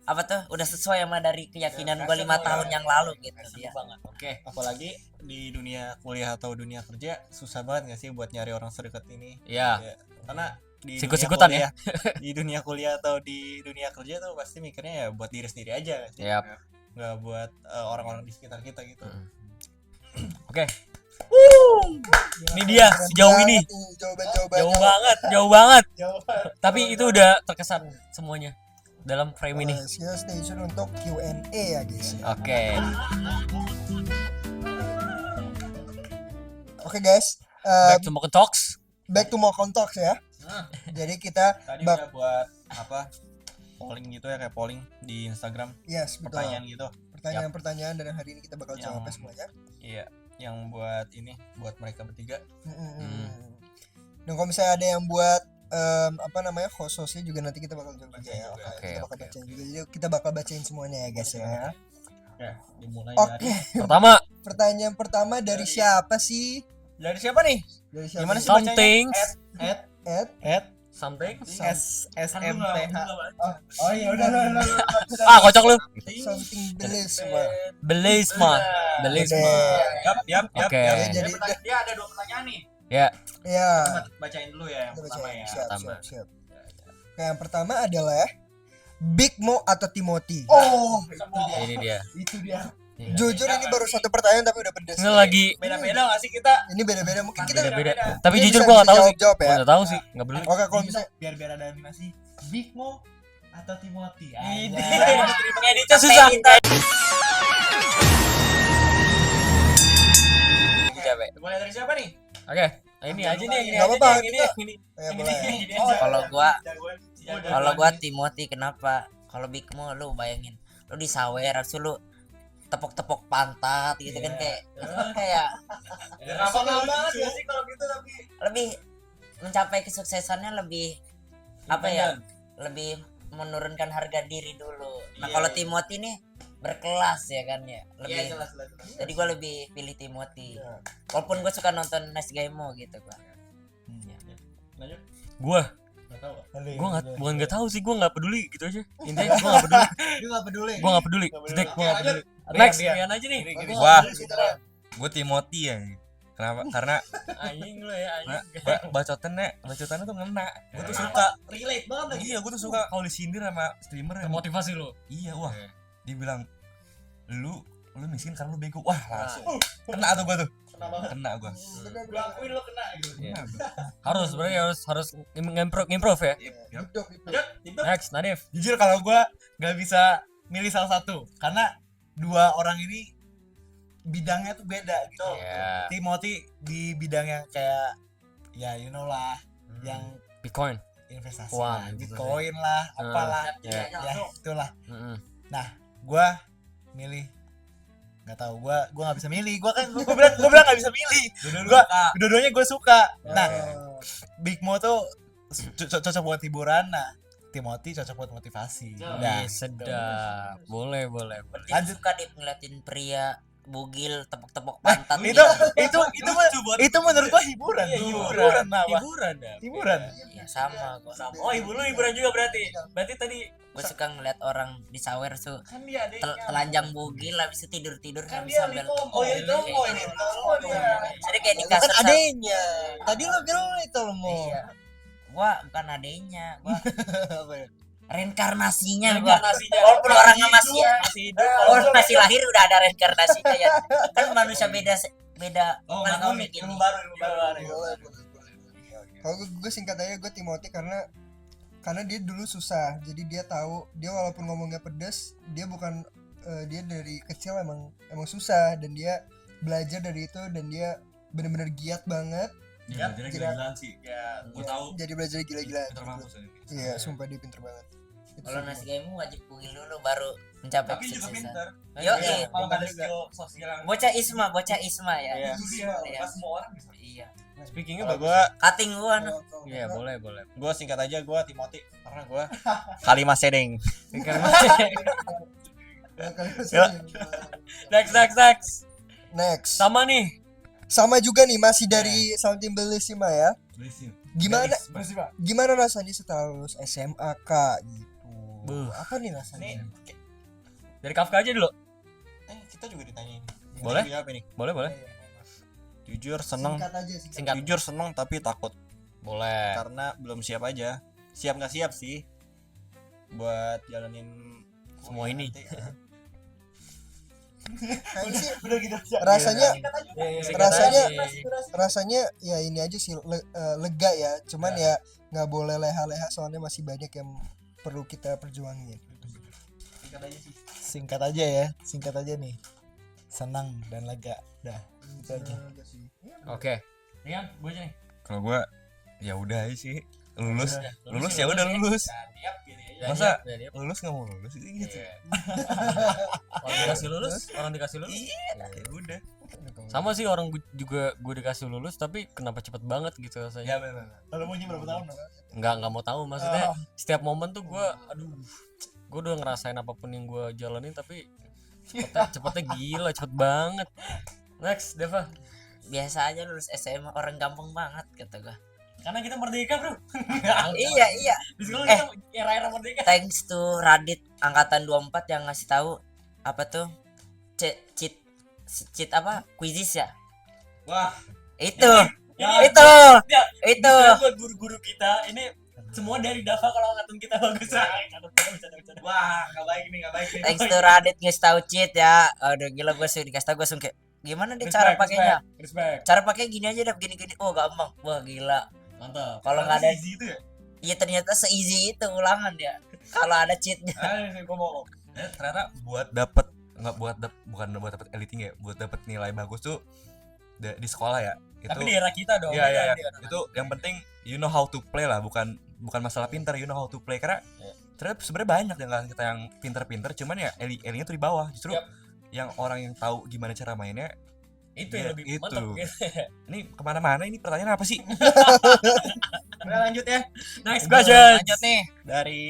apa tuh, udah sesuai sama dari keyakinan gua 5 tahun yang lalu gitu ya. Oke. Apalagi di dunia kuliah atau dunia kerja susah banget nggak sih buat nyari orang sedekat ini. Ya. Ya, karena di Sikut-sikutan dunia kuliah, di dunia kuliah atau di dunia kerja tuh pasti mikirnya ya buat diri sendiri aja nggak sih? Yap. Nggak buat orang-orang di sekitar kita gitu. Oke. Ini dia sejauh ini. Jawaban-jawabannya. Jauh banget. Tapi itu udah terkesan semuanya dalam frame ini. Stay tune untuk Q&A ya guys. Oke. Oke guys, Back to Moken Talks. back to Mokon Talks ya. Jadi kita Tadi udah buat apa? Polling gitu ya, kayak polling di Instagram, yes, betul. pertanyaan gitu. Pertanyaan-pertanyaan dan hari ini kita bakal Yang- jawabnya semuanya. Iya, yang buat ini buat mereka bertiga. Dan kalau misalnya ada yang buat host-hostnya juga nanti kita bakal jawab juga ya. Juga. Oke, Oke, kita bakal oke. bacain juga. Jadi kita bakal bacain semuanya ya guys ya. Oke, dimulai Oke, Pertama, pertanyaan pertama dari siapa sih? dari siapa nih? Dari siapa? Gimana sih sih? something, Ed? something. SMTH. Oh iya udah. Kocok lu. Something Belisma. Belisma. Yap. Oke. Ya, jadi Dia ada 2 pertanyaan nih. Ya. ya. Coba bacain dulu ya yang Kita pertama bacain. ya. Siap. Oke, yang pertama adalah Big Mo atau Timothy. Ini dia. Itu dia. Iya. Jujur ini baru satu pertanyaan tapi udah pedes. Ini lagi Beda-beda nggak sih kita? Ini beda-beda mungkin kita. beda-beda. Tapi Ini jujur bisa gua enggak tahu sih. jawab ya. Gua enggak tahu sih, enggak beli. Oke, kalau misalnya biar ada animasi Big Mo atau Timothy. Editnya susah. Mulai dari siapa nih? Oke. Ini aja nih, ini Nggak aja apa-apa, nih, ini, kita- ini. Ya Ini boleh. nih, gini aja. Kalau gua Timothy, kenapa? Kalau Bigmo lu bayangin, lu disawer harus lu tepok-tepok pantat gitu kan, kayak itu kan kayak Rasional banget ya sih kalau gitu tapi. lebih mencapai kesuksesannya lebih apa ya, lebih menurunkan harga diri dulu. Nah Iya, kalau iya. Timothy nih berkelas ya kan ya, lebih. jelas. Jadi gue lebih pilih Timothy. Walaupun gue suka nonton Nice Gaimo gitu gua. Lanjut. Gua Enggak tahu. gua nggak, bukan nggak tahu sih, gua nggak peduli gitu aja. Intinya gua nggak peduli. Dia nggak peduli. Gua nggak peduli. Jedek, gua nggak peduli. Rian, Next, Rian. Rian aja nih. Wah, gue Timothy ya. Kenapa? Karena Anjing lu ya, anjing. bacotannya tuh ngena. Gue tuh suka. Relate banget lagi. Iya, gue tuh suka kalau disindir sama streamer yang Termotivasi lu. iya, wah. Dibilang lu miskin karena lu bego. Wah, langsung. Kena tuh gua tuh. Kena gua. Gua akuin lo kena gitu. Kena gua. Harus sebenarnya harus improve ya. Lanjut. Next, Nadif. Jujur kalau gua nggak bisa milih salah satu karena dua orang ini bidangnya tuh beda gitu. Ya, Timothy di bidang yang kayak ya you know lah, yang Bitcoin. investasi Wah, lah, investasi. Bitcoin lah, apalah, Ya. ya itulah. Mm-mm. Gua milih nggak tahu, gua nggak bisa milih. Gua bilang nggak bisa milih. Dua-duanya gue suka. Nah, Bigmo tuh cocok buat hiburan. Nah, Timothy cocok buat motivasi. Udah. Ih, sedap. Boleh. Lanjut suka deh ngeliatin pria bugil tepok-tepok pantat itu gitu. itu menurut gua hiburan. Hiburan apa? Hiburan ya. Hiburan. Ya sama gua. Oh, hiburan juga berarti. Berarti tadi Gue suka ngeliat orang disawer tuh Kan dia adeknya. telanjang bugil habis itu tidur Kan sambil dia sambil Oh, ya itu mau ini. jadi kayak di Itu kan kasur adenya. Tadi lo bilang itu lo mau. iya. Gua bukan adenya, gua Apa ya? reinkarnasinya gua. nasinya. Walaupun orangnya masih masih hidup. orang masih lahir udah ada reinkarnasinya ya. Kan manusia beda Oh, kan enggak tahu unik nih. ini. Ilmu baru. Boleh. Kalau gue singkat aja, gue Timothy karena dia dulu susah, jadi dia tahu, dia walaupun ngomongnya pedes, dia bukan dia dari kecil emang susah, dan dia belajar dari itu, dan dia bener-bener giat banget. Iya, jadi gila-gilaan sih. Ya, Gua tahu. Jadi belajar gila-gila. Pinter mampus ini. Iya, sumpah dia pinter banget. Itu Kalau sih. nasi gamu wajib bugil dulu baru mencapai Tapi juga kesuksesan. pinter. Yo, Iya. Kalau nggak ada skill sosial yang bocah Isma ya. Iya. itu dia, Iya. nggak semua orang bisa. Iya. Speakingnya Kalau bagus. gua Cutting gua nah. Iya, boleh. gua singkat aja, gua Timothy karena gua Kalimas Sedeng. Next. Next. Sama nih. Sama juga nih, masih dari Something Bellissima ya. Berisik. Gimana rasanya setelah lulus SMA Kak gitu? Buh. Apa nih rasanya? Dari Kafka aja dulu. Kita juga ditanyain. Boleh? Kita jawab ini. Boleh. Jujur seneng, Singkat aja sih. Singkat. jujur seneng tapi takut Boleh. karena belum siap aja. Siap nggak siap sih buat jalanin Semua ini. nanti. Kayaknya sih Udah gitu aja. rasanya Singkat aja. rasanya ya ini aja sih lega ya. Cuman ya nggak boleh leha-leha, soalnya masih banyak yang perlu kita perjuangin. Singkat aja ya. Singkat aja nih. Senang dan lega. Dah. Itu aja. Oke. Rian, gue aja nih. Kalau gua ya udah aja sih. Lulus ya udah lulus. Masa lulus nggak mau lulus gitu. Orang dikasih lulus. Iya, ya udah. Sama sih, orang gue dikasih lulus, tapi kenapa cepet banget gitu Ya rasanya. benar. Lalu maunya berapa tahun? Nggak mau tahu, maksudnya setiap momen tuh gue udah ngerasain apapun yang gue jalanin, tapi cepetnya gila, cepet banget. Next, Deva. Biasa aja lulus SMA orang gampang banget kata gua. Karena kita merdeka, bro. Iya. Di sekolah kita era merdeka. Thanks to Radit angkatan 24 yang ngasih tahu apa tuh cheat apa quizzes ya. Wah, Itu. Ya, Itu. buat guru-guru kita ini semua dari Dava, kalau angkatan kita bagus. Bercanda. wah, nggak baik nih. Thanks to Radit ngasih tahu cheat ya. Aduh gila, gue sih dikasih tahu gue langsung kayak gimana deh cara pakainya. Respect. Cara pakai gini aja dah, gini. Oh gampang. Wah gila. Mantap. Kalau nggak ada, easy itu ya. iya ternyata se-easy itu ulangan ya. Kalau ada cheatnya. Gua mau. Ternyata buat dapet bukan buat dapet editing ya, buat dapet nilai bagus tuh di sekolah ya itu Tapi di era kita dong. iya beda iya iya. di era Itu yang penting you know how to play lah, bukan masalah pintar, you know how to play. Karena Iya. ternyata sebenarnya banyak dengan kita yang pintar-pintar, cuman ya elinya tuh di bawah. Justru Yap. yang orang yang tahu gimana cara mainnya itu Iya, yang lebih itu. mantap gitu. ini kemana-mana. Ini pertanyaan apa sih? Udah lanjut ya. Next question. Lanjut nih dari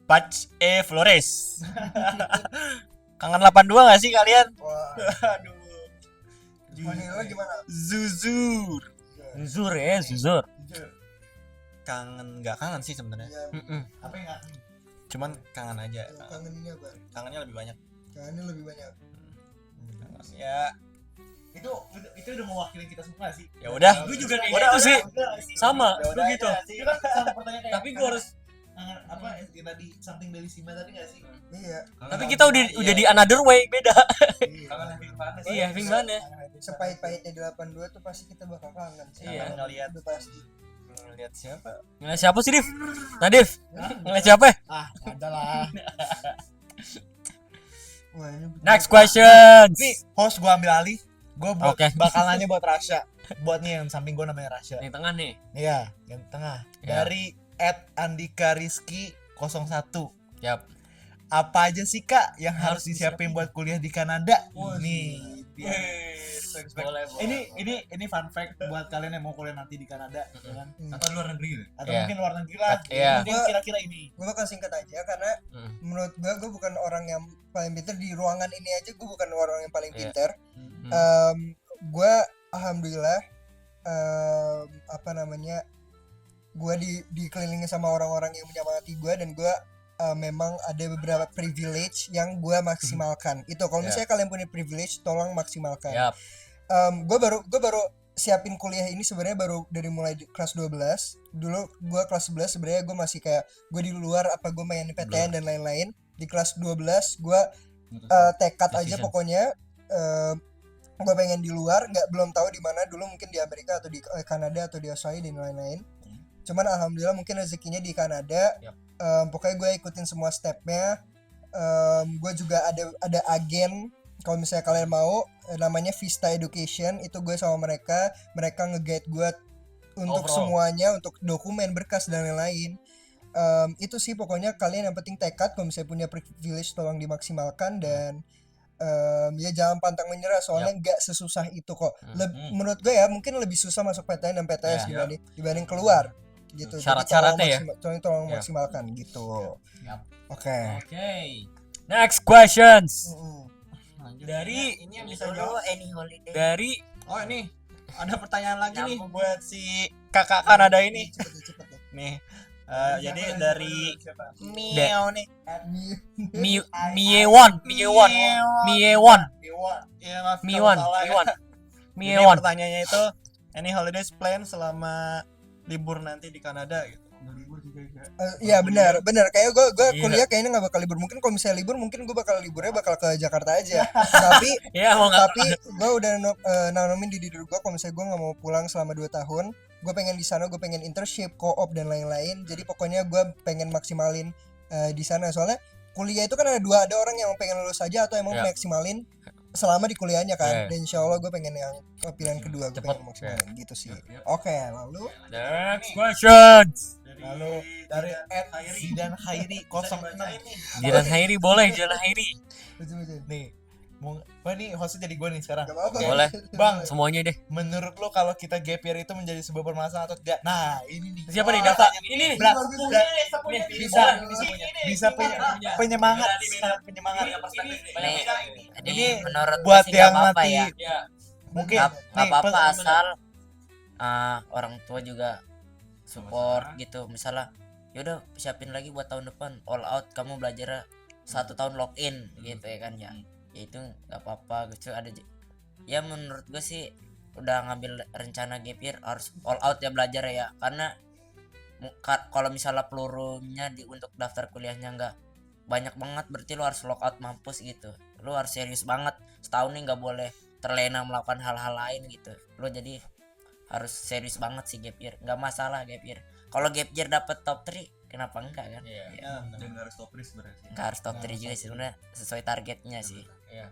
Patch Flores. Kangen 82 gak sih kalian? Wah, Aduh. gimana gimana? Zuzur. Zuzur ya, Zuzur. Kangen nggak kangen sih sebenarnya. Ya, Apa yang nggak Cuman kangen aja. yang kangen ini apa? Kangennya lebih banyak. Kangennya lebih banyak. Ya, itu udah mewakili kita semua sih. ya udah. Gue juga kayak Udah, gitu sih. Udah, Sama, Ya gue udah gitu. aja sih. itu kan sama pertanyaan kayak Tapi gue harus apa yang tadi something dari Sima tadi nggak sih? Iya. tapi kita udah di another way beda. Iya, having fun ya. Sepahit-pahitnya di 82 tuh pasti kita bakal kangen sih. Iya. Ngeliat Udah pasti. ngeliat siapa? Ngeliat siapa sih, Div? Nah, Div. Ngeliat siapa? ya? Ah, ada lah. Wah, ini Next question. Nih, host gua ambil alih. Gua buat Oke. bakal nanya buat Rasya. Buat nih yang samping gua namanya Rasya. Yang tengah nih. Iya, yang tengah. Ya. Dari @Andika Rizky 01. Yap. Apa aja sih Kak yang harus Harus disiapin buat kuliah di Kanada? Wah, Nih. Boleh, Ini fun fact buat kalian yang mau kuliah nanti di Kanada, ya kan? Atau luar negeri gitu. Atau Iya. mungkin luar negeri lah. Iya. Mungkin kira-kira ini. gue bakal singkat aja karena Hmm. menurut gue bukan orang yang paling pintar di ruangan ini aja, gue bukan orang yang paling Iya. pintar. Hmm. Gue alhamdulillah apa namanya, gue dikelilingi sama orang-orang yang menyemangati gue, dan gue memang ada beberapa privilege yang gue maksimalkan. Itu kalau Ya. misalnya kalian punya privilege, tolong maksimalkan. Yap. Gue baru siapin kuliah ini sebenarnya baru dari mulai kelas 12. Dulu gue kelas 11 sebenarnya gue masih kayak gue di luar, apa gue main di PTN dan lain-lain. Di kelas 12 gue tekad aja Decision. pokoknya gue pengen di luar, belum tahu di mana dulu, mungkin di Amerika atau di Kanada atau di Australia dan lain-lain. Cuman alhamdulillah mungkin rezekinya di Kanada. Yap. Pokoknya gue ikutin semua stepnya. Gue juga ada agen, kalau misalnya kalian mau, namanya Vista Education. Itu gue sama mereka nge-guide gue untuk Overall. semuanya, untuk dokumen, berkas dan lain-lain. Itu sih pokoknya, kalian yang penting tekad. Kalau misalnya punya privilege tolong dimaksimalkan, dan ya jangan pantang menyerah, soalnya nggak sesusah itu kok. Menurut gue ya mungkin lebih susah masuk PTN dan PTS Ya. dibanding keluar gitu. Jadi Syarat-syaratnya ya. tolong Ya. maksimalkan gitu. Yap. Oke. Oke. Next questions. Dari Ini yang bisa jawab any holiday. Dari Oh ini ada pertanyaan lagi nih Nyambung. buat si kakak Kanada ini. Cepet ya. Nih. Jadi dari Miao nih. Miewon. Ya maaf kalau Miewon. salah ya. Jadi Miewon. pertanyaannya itu any holidays plan selama libur nanti di Kanada gitu. Iya benar. Kayak gue Iya. kuliah kayaknya nggak bakal libur. Mungkin kalau misalnya libur, mungkin gue liburnya bakal ke Jakarta aja. tapi Ya mau nggak? tapi gue udah nanomin di diri gue, kalau misalnya gue nggak mau pulang selama 2 tahun, gue pengen di sana, gue pengen internship, co-op dan lain-lain. Jadi pokoknya gue pengen maksimalin di sana. Soalnya kuliah itu kan ada orang yang pengen lulus aja atau emang Ya. maksimalin selama di kuliahnya kan. Ya. Dan insya Allah gue pengen yang pilihan kedua, gue Cepet. pengen maksimalin gitu sih. Oke, lalu Next questions. Lalu dari @Zidan Hairi 06. Jiran Hairi boleh, Jiran Hairi. lucu-lucu. Nih, wah nih hostnya jadi gue nih sekarang. Gak apa-apa. Boleh. Bang, Semuanya deh. menurut lo kalau kita gap year itu menjadi sebuah permasalahan atau tidak? Nah, ini nih. Siapa nih data? Ini nih. Berat, Bisa. bisa penyemangat, sangat penyemangat. Ini menurut gua Buat sih nggak yang apa-apa nanti ya. Ya. mungkin Nggak nih, apa-apa asal orang tua juga support gitu. Misalnya yaudah siapin lagi buat tahun depan all out, kamu belajar 1 tahun login gitu ya kan ya. Ya itu nggak apa-apa gitu. Ya menurut gue sih udah ngambil rencana gap year harus all out ya belajar ya, karena kalau misalnya pelurunya untuk daftar kuliahnya nggak banyak banget, berarti lo harus lockout mampus gitu. Lo harus serius banget setahun nih, nggak boleh terlena melakukan hal-hal lain gitu. Lo jadi harus serius banget sih gap year. Nggak masalah gap year, kalau gap year dapet top 3 kenapa enggak kan. Iya. Dan harus top risk berarti. Nggak harus top 3 juga sih sebenarnya, sesuai targetnya sih. Iya.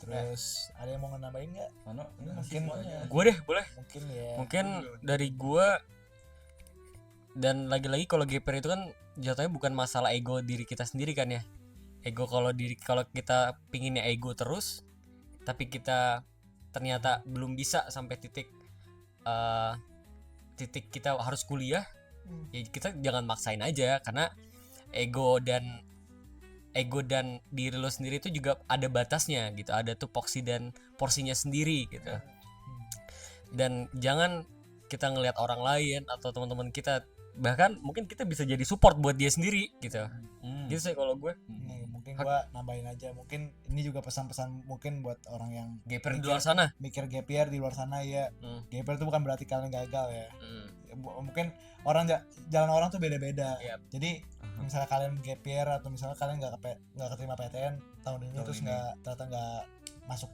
Terus ada yang mau nambahin nggak? Mano, ini Mungkin Gue deh, boleh. mungkin ya. Mungkin dari gue, dan lagi-lagi kalau GPR itu kan jatuhnya bukan masalah ego diri kita sendiri kan ya. Ego kalau kita pinginnya ego terus, tapi kita ternyata belum bisa sampai titik kita harus kuliah, ya kita jangan maksain aja, karena ego dan diri lo sendiri itu juga ada batasnya gitu, ada tupoksi dan porsinya sendiri gitu. Dan jangan kita ngelihat orang lain atau teman-teman kita, bahkan mungkin kita bisa jadi support buat dia sendiri gitu. Gitu sih kalau gue. Nih, mungkin gua nambahin aja, mungkin ini juga pesan-pesan mungkin buat orang yang GPR di luar sana. mikir gap year di luar sana ya. Gap year itu bukan berarti kalian gagal ya. Mungkin jalan orang tuh beda-beda. Yap. Jadi misalnya kalian gap year atau misalnya kalian nggak keterima PTN tahun ini terus ternyata nggak masuk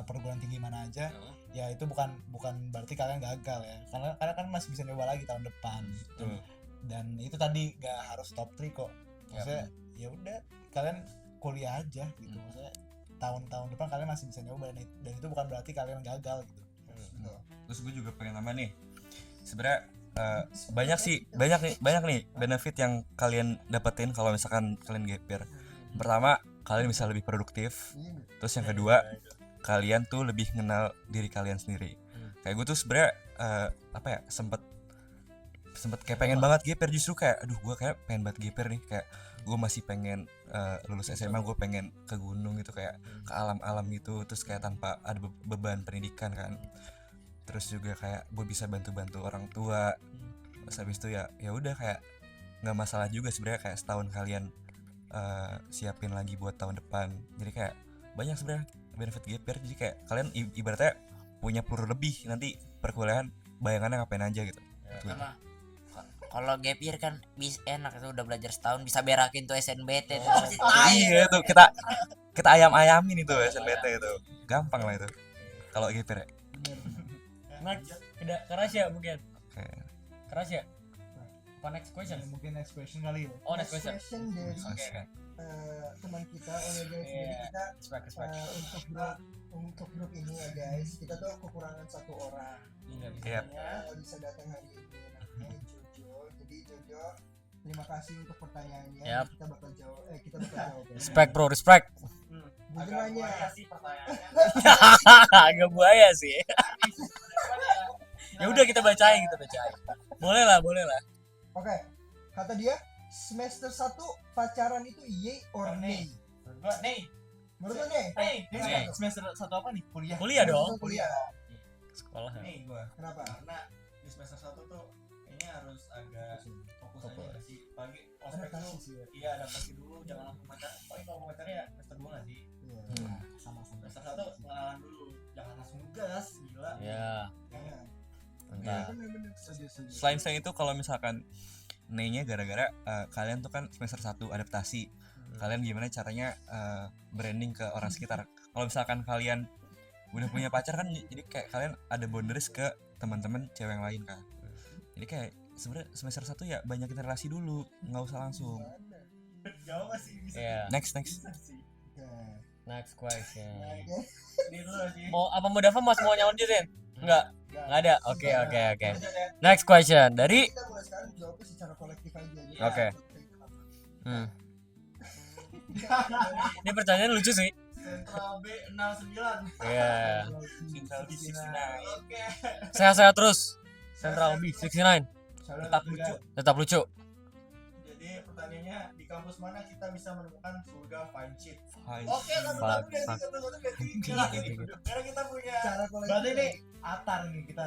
perguruan tinggi mana aja, ya itu bukan berarti kalian gagal ya, karena kan masih bisa nyoba lagi tahun depan. Dan itu tadi nggak harus top 3 kok, maksudnya ya udah kalian kuliah aja gitu, maksudnya tahun depan kalian masih bisa nyoba, dan itu bukan berarti kalian gagal gitu. Terus gue juga pengen nambah nih, sebenarnya banyak nih benefit yang kalian dapetin kalau misalkan kalian gap year. Pertama, kalian bisa lebih produktif. Terus yang kedua, kalian tuh lebih kenal diri kalian sendiri. Kayak gue tuh sebenarnya sempet kayak pengen banget gap year, justru kayak aduh gue kayak pengen banget gap year nih, kayak gue masih pengen lulus SMA, gue pengen ke gunung gitu, kayak ke alam-alam gitu, terus kayak tanpa ada beban pendidikan kan. Terus juga kayak gue bisa bantu-bantu orang tua. Terus habis itu ya udah kayak nggak masalah juga sebenarnya, kayak setahun kalian siapin lagi buat tahun depan. Jadi kayak banyak sebenarnya benefit gap year. Jadi kayak kalian ibaratnya punya peluru lebih nanti perkuliahan, bayangannya ngapain aja gitu. Sama kalau gap year kan enak itu, udah belajar setahun bisa berakin tuh SNBT tuh. Iya tuh kita ayam-ayamin itu SNBT itu. Gampang lah itu. Kalau gap year. Next, Karasya mungkin. Oke. Karasya. Apa next question? Mungkin next question kali ya. Oh, next question. dari Oke. teman kita oleh guys. Jadi kita Respect. untuk grup ini ya guys, kita tuh kekurangan satu orang. Iya. Bisa datang hari ini, namanya Jojo. Jadi Jojo, terima kasih untuk pertanyaannya. Yap. Kita bakal jawab ya. Respect bro, respect. Jojo nanya, Agak buaya sih. Ya udah kita bacain. Boleh lah. oke, kata dia semester 1 pacaran itu yay or nay? Menurut lo nih? Nih. Semester 1 apa nih? Kuliah. Kuliah dong. Kuliah. Sekolah. Nih gua, Kenapa? karena di semester 1 tuh kayaknya harus agak fokus aja nggak sih, pagi ospek Adaptasi tuh. sih ya. Iya, adaptasi dulu, jangan langsung pacaran. Paling kalau mau pacaran ya semester 2 nggak sih? Iya. Sama-sama. Semester 1 pengenalan dulu, jangan langsung gas, gila. Ya, Jangan. mantap. Bener-bener. Selain itu kalau misalkan nya gara-gara kalian tuh kan semester 1 adaptasi. Kalian gimana caranya branding ke orang sekitar. Kalau misalkan kalian udah punya pacar kan, jadi kayak kalian ada boundaries ke teman-teman cewek yang lain kan. Jadi kayak sebenarnya semester 1 ya banyakin relasi dulu, nggak usah langsung. Jauh masih bisa. Iya. Next. Bisa sih. Oke. Next question. Ini dulu sih. Mau Dava mau nyalanjutin? Enggak ada. Oke. Next question dari Kita mulai sekarang jawabnya secara kolektif aja. Jadi Oke. Ini pertanyaan lucu sih. Sentral B69. Iya. Di sini. Oke. Sehat-sehat terus. Central B69 tetap lucu. Jadi pertanyaannya, di kampus mana kita bisa menemukan surga fine shit? Hai. Oke, satu-satu ganti. Karena kita punya. Cara kolektif. Berarti ini Atar nih kita.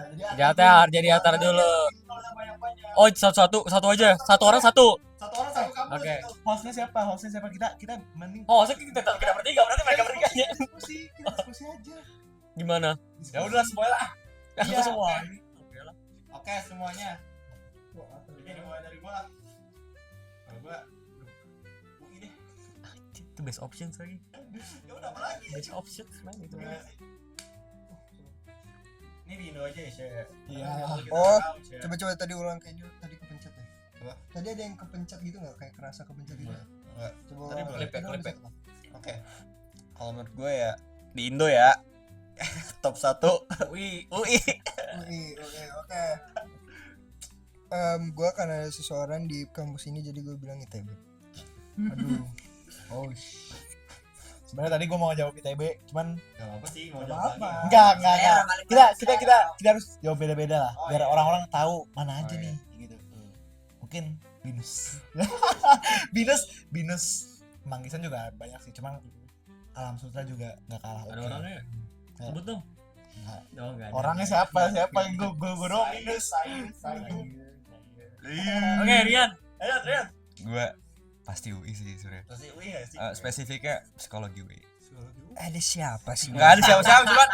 Jadi atar dulu. Kalau yang banyak-banyak. Oh, satu aja. Satu orang satu. Satu orang satu kampus. Oke. gitu. Hostnya siapa? Kita mending Oh, maksudnya kita bertiga, berarti mereka bertiga aja. diskusi aja. Gimana? Ya udah semuanya lah. Aku semua. Oke, semuanya. Jadi dimulai dari gua. Kalau gua UI deh. Itu best options lagi. Ya udah apa lagi? Best options man itu. Ini di Indo aja ya, Syed. Iya. Kalau kita Oh, tahu, Syed. Coba tadi ulang kayaknya tadi kepencet ya. Apa? Tadi ada yang kepencet gitu nggak? Kayak kerasa kepencet gitu. Enggak. Coba Tadi ulang. klip ya. Oke. Kalau menurut gue ya, di Indo ya. Top 1 UI. UI. Oke. Gue karena ada seseorang di kampus ini jadi gue bilang ITB. Aduh. Oh. Sebenarnya tadi gue mau jawab ITB, cuman Gak apa sih mau Apa? enggak. Kita harus jawab beda-beda lah, Oh, biar iya. orang-orang tahu mana aja Oh, iya. nih gitu. Mungkin binus. binus Manggisan juga banyak sih, cuman Alam Sutra juga nggak kalah. Ada oke. orangnya. Sebut dong. Nggak. Oh, enggak ada. Orangnya siapa yang gue doang binus. Oke, Rian. Ayo, Rian. Gue pasti UI sih sebenarnya. Pasti UI gak sih? Spesifiknya psikologi UI. Ada siapa sih? Nggak ada siapa-siapa, cuman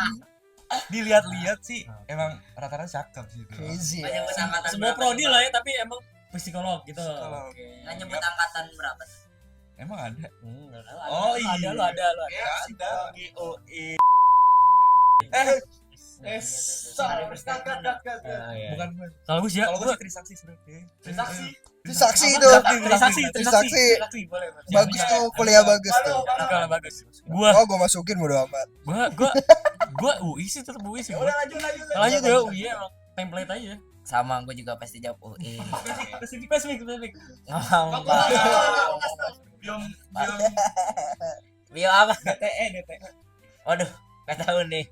dilihat-lihat sih emang rata-rata cakep sih itu. Crazy. Nggak nyebut angkatan Semua berapa prodi nih, lah ya, tapi emang psikolog gitu. Psikolog. Oke. Nggak nyebut angkatan berapa. Emang ada? Oh, Ada, iya. lu ada. Ada UI. Iya. Bukan Kalau gue sih ya, Kalau gue gue sih Trisakti sebenarnya. Trisakti. Saksi itu. Trisakti. boleh. Bagus tuh, kuliah bagus tuh. Kalau bagus. Gua Oh, gue masukin bodo amat. gua UI sih, tetap UI sih. Ya udah lanjut. Lanjut ya UI emang template aja. Sama gue juga pasti jawab UI. Spesifik. Ngomong Biom bio apa? DTE. Waduh, nggak tahu nih.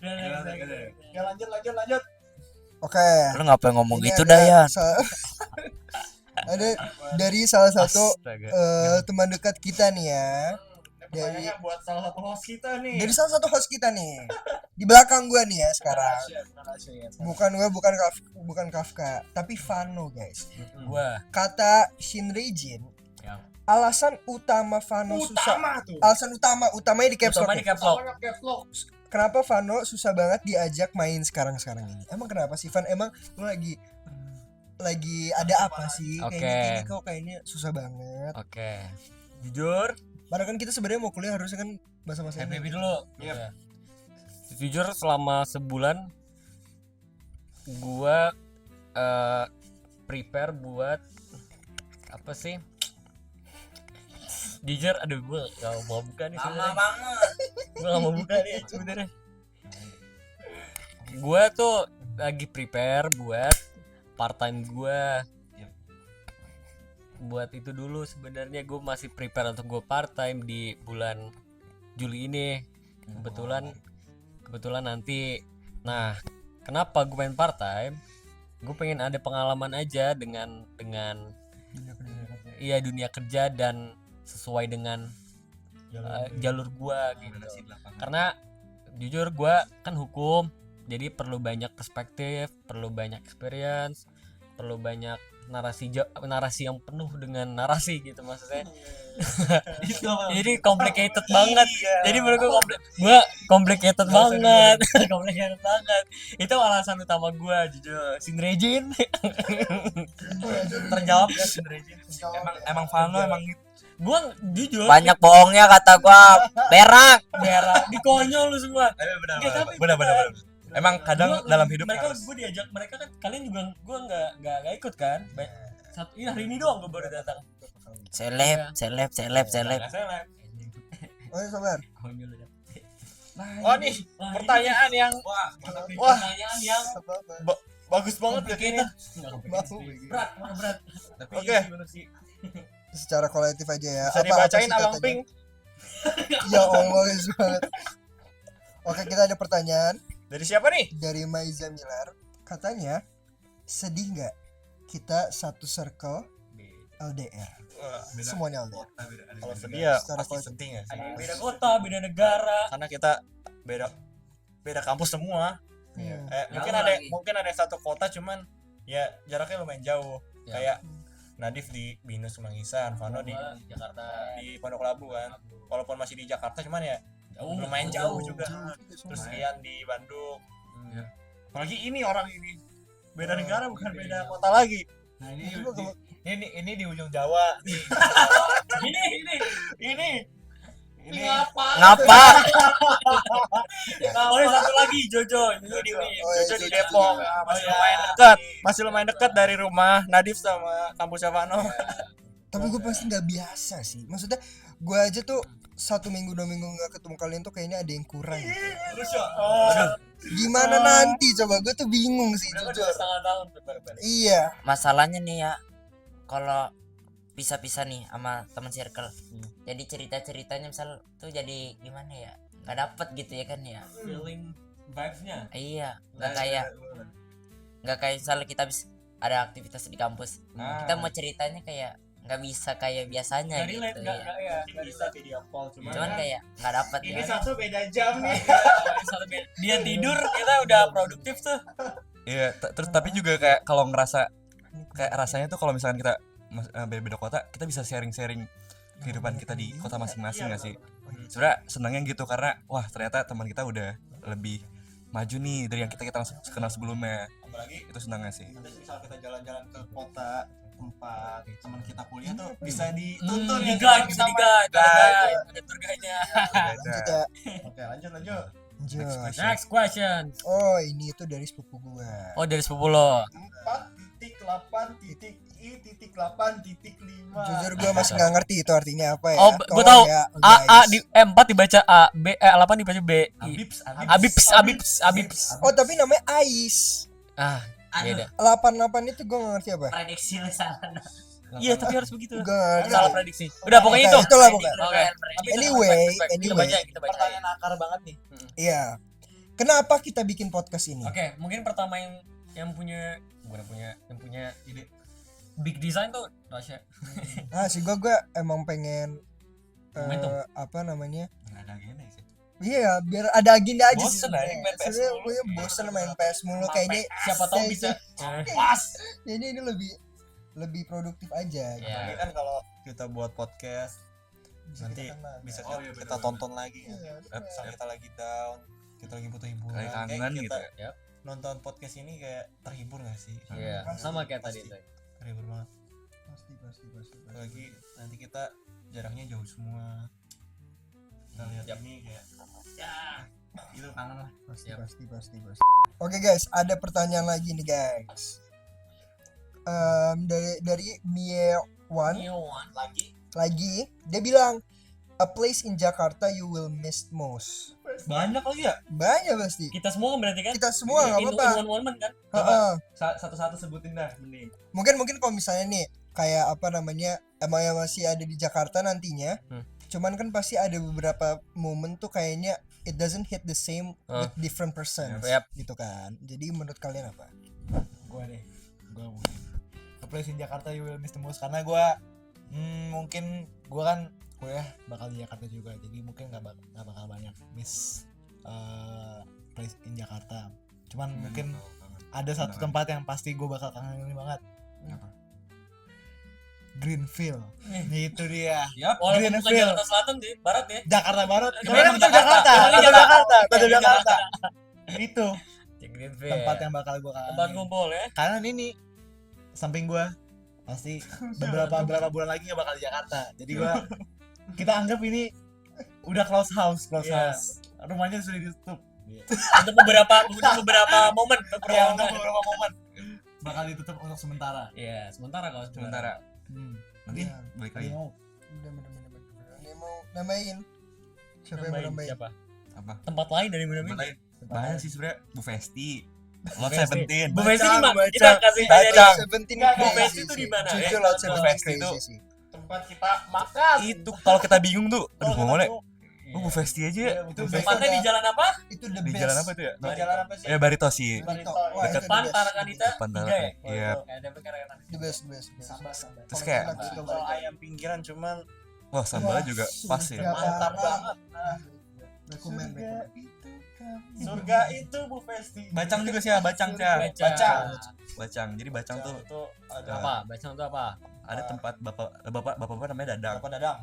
Ya lanjut. Oke. Lu ngapain ngomong Ini gitu ada Dayan? ada dari salah satu Astaga. teman dekat kita nih ya. Dari Pertanyaannya buat salah satu host kita nih. dari salah satu host kita nih. Di belakang gua nih ya sekarang. Bukan Kafka, tapi Vano, guys. Gua Kata Shinrejin, Ya. alasan utama Vano susah. tuh. Alasan utamanya di caps lock. Utama di caps lock. Kenapa Vano susah banget diajak main sekarang ini? Emang kenapa sih Van? Emang lu lagi ada apa sih? Oke. Kayaknya kok kayaknya susah banget. Oke. Jujur, Padahal kan kita sebenarnya mau kuliah harusnya kan masa-masa ini. FBB dulu. Yep. Ya. Jujur selama sebulan gua prepare buat apa sih? Jujur, aduh gua gak mau buka nih Lama sebenarnya. banget. Gua gak mau buka nih sebenarnya. Gua tuh lagi prepare buat part time gua. Buat itu dulu sebenarnya gue masih prepare untuk gue part time di bulan Juli ini. Kebetulan nanti. Nah, kenapa gue main part time? Gue pengen ada pengalaman aja dengan iya dunia kerja dan sesuai dengan jalur gua gitu. Karena jujur gua kan hukum, jadi perlu banyak perspektif, perlu banyak experience, perlu banyak narasi yang penuh dengan narasi gitu maksudnya. Jadi complicated banget. Jadi menurut gua complicated banget. Complicated banget. Itu alasan utama gua jujur. Shinrejin. Terjawab ya Shinrejin. Emang Vano emang gitu. Gua jujur Banyak bohongnya kata gua. Berak. merah dikonyol lu semua. Benar. tapi Benar. Emang kadang Gua- dalam hidup mereka harus gue diajak mereka kan kalian juga gue nggak ikut kan. Satu ini hari ini doang gue baru datang. Seleb. Nggak seleb. Oh, ya, sabar. Konyol lu. Oh nih, Wah, pertanyaan yang Wah, Wah. pertanyaan yang bagus banget ya complicated. ini. Berat. tapi Oke. iya sih, bener sih. Secara kolektif aja ya. Bisa Apa dibacain sih Abang katanya? Pink. Ya Allah, guys banget. Oke, kita ada pertanyaan Dari siapa nih? dari Maiza Milar. Katanya, sedih nggak kita satu circle LDR? Semuanya LDR. Kalau sedih ya Secara pasti kolektif. sedih ya sih. Beda kota, beda negara. Karena kita beda kampus semua. Iya. Mungkin Jauh ada lagi. mungkin ada satu kota cuman ya jaraknya lumayan jauh. Ya. Kayak Nadif di Binus Mangisan, Vano di Jakarta. Pondok Labu kan. Walaupun masih di Jakarta cuman ya lumayan jauh juga. Terus Rian di Bandung. Ya. Apalagi ini orang ini beda negara bukan beda kota lagi. Nah Coba kalau- ini di ujung Jawa nih. Ini Ngapa? Oh, ini satu lagi Jojo. Jojo di Oh, iya, Jojo di Jojo. Depok. Masih lumayan dekat. Masih lumayan dekat dari rumah Nadif sama kampusnya Vano. Tapi gue pasti nggak biasa sih. Maksudnya gue aja tuh 1 minggu 2 minggu nggak ketemu kalian tuh kayaknya ada yang kurang. Gitu. Gimana nanti coba, gue tuh bingung sih Berapa jujur. 2,5 tahun baru-baru. Iya. Masalahnya nih ya, kalau pisah-pisah nih sama teman circle, jadi cerita-ceritanya misal tuh jadi gimana ya, nggak dapet gitu ya kan ya. Feeling vibes-nya. Iya, nggak kayak misalnya kita ada aktivitas di kampus, kita mau ceritanya kayak nggak bisa kayak biasanya Nggak gitu relate, ya. nggak ya. Bisa video call Cuman kayak nggak dapet ini ya. satu beda jam nih. Dia tidur, kita udah produktif tuh. Iya, terus tapi juga kayak kalau ngerasa kayak rasanya tuh kalau misalkan kita beda kota, kita bisa sharing-sharing kehidupan kita di kota masing-masing nggak sih? Sebenarnya senangnya gitu karena wah ternyata teman kita udah lebih maju nih dari yang kita kenal sebelumnya. Apalagi Itu senangnya sih. nanti misal kita jalan-jalan ke kota tempat teman kita kuliah tuh bisa dituntun Di ya guide, bisa di guide, ada tour guide-nya. Lanjut ya. Oke, lanjut. Lanjut. Next question. Oh ini itu dari sepupu gua. Oh, dari sepupu lo. 4.8.i.8.5. Jujur gua masih nggak ngerti itu artinya apa ya. Oh, gua Tolong tahu. ya, A guys. di 4 dibaca A, B 8 dibaca B. Abibs. Oh tapi namanya Ais. Ah, beda. 88 itu gua nggak ngerti apa. Prediksi lu salah. Iya, tapi harus begitu. Gua nggak ngerti. Salah prediksi. Udah pokoknya itu. Oke, itulah pokoknya. Oke. Anyway, Kita baca, kita baca. Pertanyaan akar banget nih. Iya. Kenapa kita bikin podcast ini? Oke, mungkin pertama yang punya ide big design tuh Rasya. Nah, sih gua emang pengen Momentum. apa namanya? Nggak ada agenda sih. Iya, biar ada agenda aja sih. Bosen aja main PS Sebenarnya mulu. gue bosen main PS mulu kayaknya. Siapa tahu kayak- bisa. Kayaknya ini lebih produktif aja. gitu. Iya. Ini kan kalau kita buat podcast Bisa nanti kita kenal. bisa Oh, iya, kita bener-bener. tonton lagi ya. Iya, Misal kita lagi down, kita lagi butuh hiburan. Kayak Kayak kangen kita gitu ya. nonton podcast ini kayak terhibur gak sih? Iya, sama kayak tadi Pasti. tuh. Terhibur banget. Pasti. Apalagi nanti kita jaraknya jauh semua. Kita lihat Yap. ini kayak ya itu kangen lah. Pasti. Oke guys, ada pertanyaan lagi nih guys. Dari Mie1 Nyewan. lagi, dia bilang a place in Jakarta you will miss most. Banyak lagi ya? Banyak pasti. Kita semua kan berarti kan? Kita semua nggak apa-apa. In one moment kan? Heeh. Satu-satu sebutin dah mending. Mungkin kalau misalnya nih kayak apa namanya emang yang masih ada di Jakarta nantinya, cuman kan pasti ada beberapa momen tuh kayaknya it doesn't hit the same with different persons Yap. gitu kan. Jadi menurut kalian apa? Gue mungkin A Place in Jakarta You Will Miss the Most karena gue mungkin gue kan kuliah bakal di Jakarta juga, jadi mungkin nggak bakal banyak miss place in Jakarta. Cuman mungkin ada satu tempat yang pasti gue bakal kangenin banget. Apa? Greenfield. Itu dia. Yap. Walaupun bukan Greenfield. Jakarta Selatan sih, barat ya. Jakarta Barat. Itu Sebenarnya emang tetap Jakarta. Jakarta. Itu Tetap Jakarta. Jakarta. Tetap Jakarta. Itu Greenfield. tempat yang bakal gue Tempat kangenin. ngumpul ya. Karena ini samping gua pasti beberapa bulan lagi nggak bakal di Jakarta, jadi gua kita anggap ini udah close house Iya. rumahnya sudah ditutup Untuk beberapa momen, untuk ya, beberapa untuk momen. beberapa momen bakal ditutup untuk sementara. Iya, sementara kalau Sementara. Nanti Iya. balik Tadi lagi. mau Udah bener. Dia mau namain. Siapa yang mau namain? Siapa? Apa? Tempat lain dari mana Tempat lain. Banyak sih sebenarnya. Bu Festi. Lot Festi. 17. Bu Festi di mana? Bacang. Kita kasih Bacang. dari Seventeen Bu crazy Festi itu sih. di mana, Jujur ya? Lot Bu 17 Festi crazy itu sih. Tempat kita makan. Itu kalau kita bingung tuh, aduh mau mana? Iya. Oh, Bu Festi aja. Iya, Bu itu Festi. Tempatnya di jalan apa? Itu the Di best. jalan apa itu ya? Di jalan apa sih? Ya Barito sih. Barito. Wah, Wah, itu the Depan best. Tarakanita Depan 3 ya? Tarakanita, iya. Kayak ada kayak The best. Terus kayak Kalau ayam pinggiran cuman wah sambalnya juga pas ya. mantap banget. Rekomen. Surga itu Bu Festi. Bacang juga sih ya, bacang sih. ya. Bacang. Bacang. Jadi bacang tuh Itu ada Apa? Bacang itu apa? ada tempat bapak namanya Dadang. apa dadang?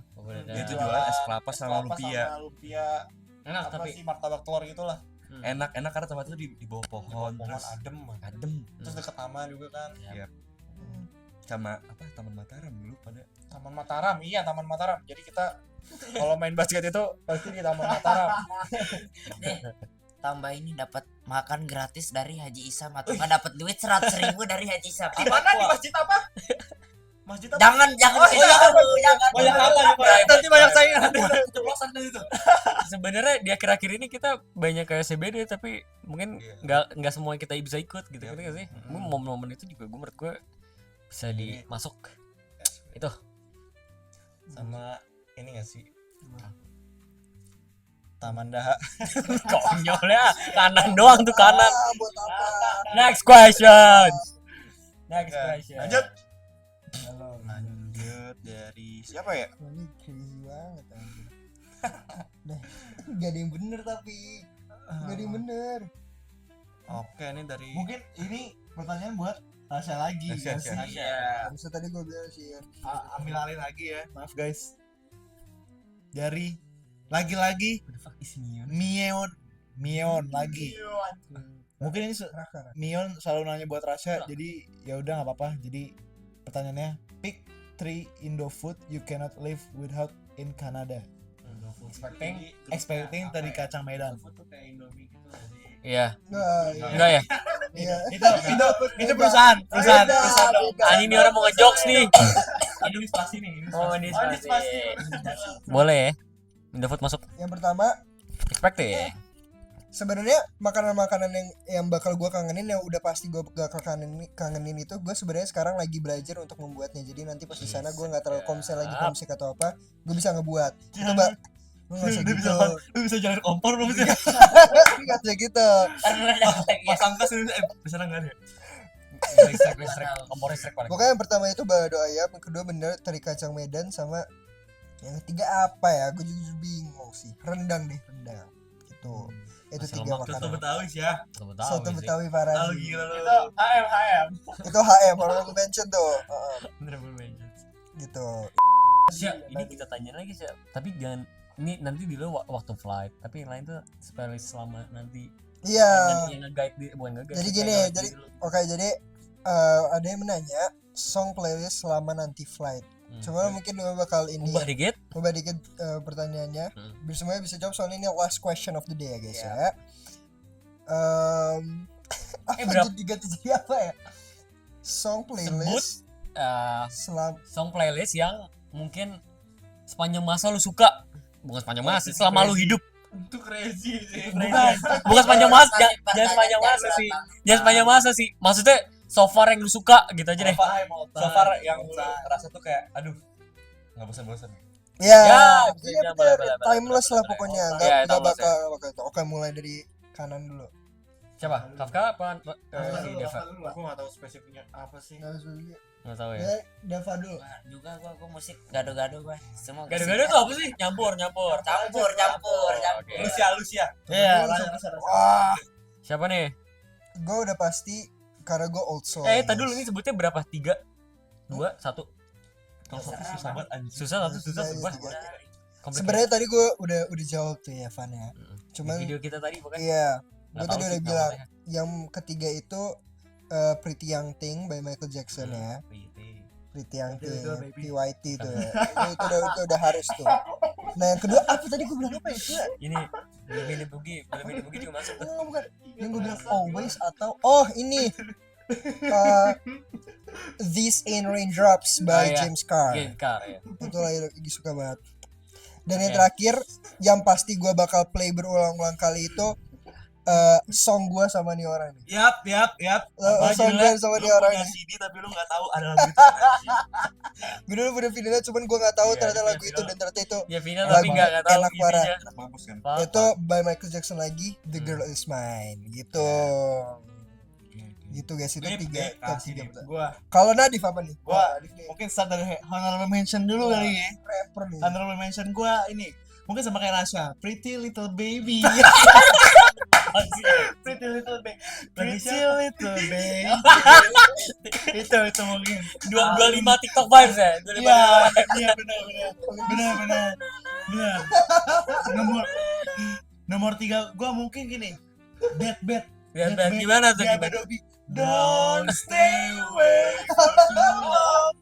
Dia tuh jualan es kelapa sama lumpia. Sama lumpia. Enak Apa tapi sih martabak telur gitulah. Enak karena tempat itu di bawah pohon, Pohon terus adem. adem Terus deket taman juga kan. sama apa Taman Mataram dulu pada. Taman Mataram. Iya, Taman Mataram. Jadi kita kalau main basket itu pasti di Taman Mataram. Tambah ini dapat makan gratis dari Haji Isam atau nggak dapat duit 100.000 dari Haji Isam. Di mana di masjid apa? Masjid apa? Jangan jangan Oh, iya. jangan. Banyak apa nih, Pak? Nanti banyak saingan nanti. Keceplosan kan itu. Sebenarnya di akhir-akhir ini kita banyak kayak CBD tapi mungkin nggak semua kita bisa ikut gitu kan sih. Momen-momen itu juga menurut gue bisa dimasuk. Itu Sama ini gak sih? Taman Daha. konyol ya. Kanan doang tuh kanan. Buat apa? Next question. Next Oke, question. lanjut. Lanjut dari siapa ya? Wah, ini crazy banget anjir. Nah, gak ada yang bener tapi gak ada yang bener. Oke, ini dari Mungkin ini pertanyaan buat Tasya lagi. Tasya, ya sih? Tasya. Bisa tadi gue bilang sih ya. Ambil alih lagi ya. Maaf guys. Dari lagi-lagi What the fuck is Mion? Mion lagi. Mungkin ini Raka. Mion selalu nanya buat Rasya, jadi ya udah nggak apa-apa. Jadi pertanyaannya, pick 3 Indo food you cannot live without in Canada. Expecting tadi kacang Medan. Iya. Enggak, Enggak ya? iya. Itu perusahaan. Anjing ini orang mau ngejokes nih. Administrasi nih. Oh, ini boleh ya? Indofood masuk. Yang pertama, Expected. sebenarnya makanan-makanan yang bakal gue kangenin, yang udah pasti gue bakal kangenin itu, gue sebenarnya sekarang lagi belajar untuk membuatnya. Jadi nanti pas di sana gue nggak terlalu komsel lagi homesick atau apa, gue bisa ngebuat. Itu mbak, lu nggak usah gitu, Lu bisa jalan kompor belum sih? nggak usah gitu. Pas angkas bisa enggak ada. Listrik, kompor listrik paling. Pokoknya yang pertama itu balado ayam, yang kedua bener teri kacang Medan, sama yang ketiga apa ya? Gue juga bingung sih. Rendang deh, rendang. Gitu. Itu Masih 3 lemak, makanan. Soto Betawi sih ya. Soto Betawi parah Halo sih. gila lu. Itu HM, kalau aku mention tuh. Gitu. Siap, ini kita tanya lagi sih. Tapi jangan ini nanti dulu waktu flight. Tapi yang lain tuh spesialis selama nanti. Iya. Yang nge-guide bukan nge-guide. Jadi sih, gini, kayak jadi dulu. oke, jadi ada yang menanya song playlist selama nanti flight. Cuma mungkin gue bakal ini Ubah dikit. ubah dikit pertanyaannya. Biar semuanya bisa jawab, soalnya ini last question of the day ya guys ya. Apa berapa? jadi apa ya? Song playlist selama Song playlist yang mungkin sepanjang masa lu suka. Bukan sepanjang masa, selama lu hidup. Itu crazy sih. Bukan sepanjang masa, jangan sepanjang masa sih. Jangan sepanjang masa sih. Maksudnya so far yang lu suka gitu aja deh. So far yang lu rasa tuh kayak aduh nggak bosan-bosan. ya, bisa, iya boleh, bener, boleh, timeless boleh, lah boleh. pokoknya. Ya, Nggak timeless bakal itu. Oke, mulai dari kanan dulu. Siapa? Kafka apa? Si Deva? Aku nggak tahu spesifiknya apa sih. Nggak tahu ya. Ya, Dava dulu. Juga gua musik gado-gado gua. Semua musik. Gado-gado tuh apa sih? Nyampur. Campur. Oke. Lucia. Iya, Wah, Siapa nih? gue udah pasti karena gue old soul. Tadi dulu ini sebutnya berapa? 3 2 1. Kalau satu susah banget anjing. Susah satu susah Iya, sebuah. iya. Sebenarnya tadi gue udah jawab tuh ya Van ya. Cuman video kita tadi pokoknya. iya, Nggak gue tahu tadi sih udah bilang namanya. yang ketiga itu Pretty Young Thing by Michael Jackson ya. Pretty Young Thing, PYT tuh ya. Itu udah harus tuh. Nah yang kedua apa tadi gue bilang apa ya? Ini Billy Boogie juga masuk tuh. Oh, bukan. Yang gue bilang always atau ini These Ain't Raindrops by iya. James Carr. Game car ya. Itu lagi suka banget. Dan yang Oke. terakhir yang pasti gue bakal play berulang-ulang kali itu song gue sama nih orang nih. Yap. Song gue sama nih orang punya nih. CD tapi lu nggak tahu ada lagu itu. Gue dulu punya videonya, cuman gue nggak tahu Iya, ternyata dia lagu punya itu, video. dan ternyata itu Ya final Lagu tapi enggak tahu enak parah. isinya. Bagus kan. itu by Michael Jackson lagi, The Girl Is Mine gitu. Gitu guys, itu tiga top tiga. Gua Kalau Nadif apa nih? Gua- Nadif nih, mungkin start dari honorable mention dulu kali ya. rapper nih. Honorable mention gua ini mungkin sama kayak Rasya, Pretty Little Baby. Pretty Little Baby. Pretty Little Baby. itu mungkin. 25 TikTok vibes ya. 25 Iya benar. Nomor 3 gua mungkin gini. Bad. Lihat gimana tuh? Gimana? Don't stay away for too long.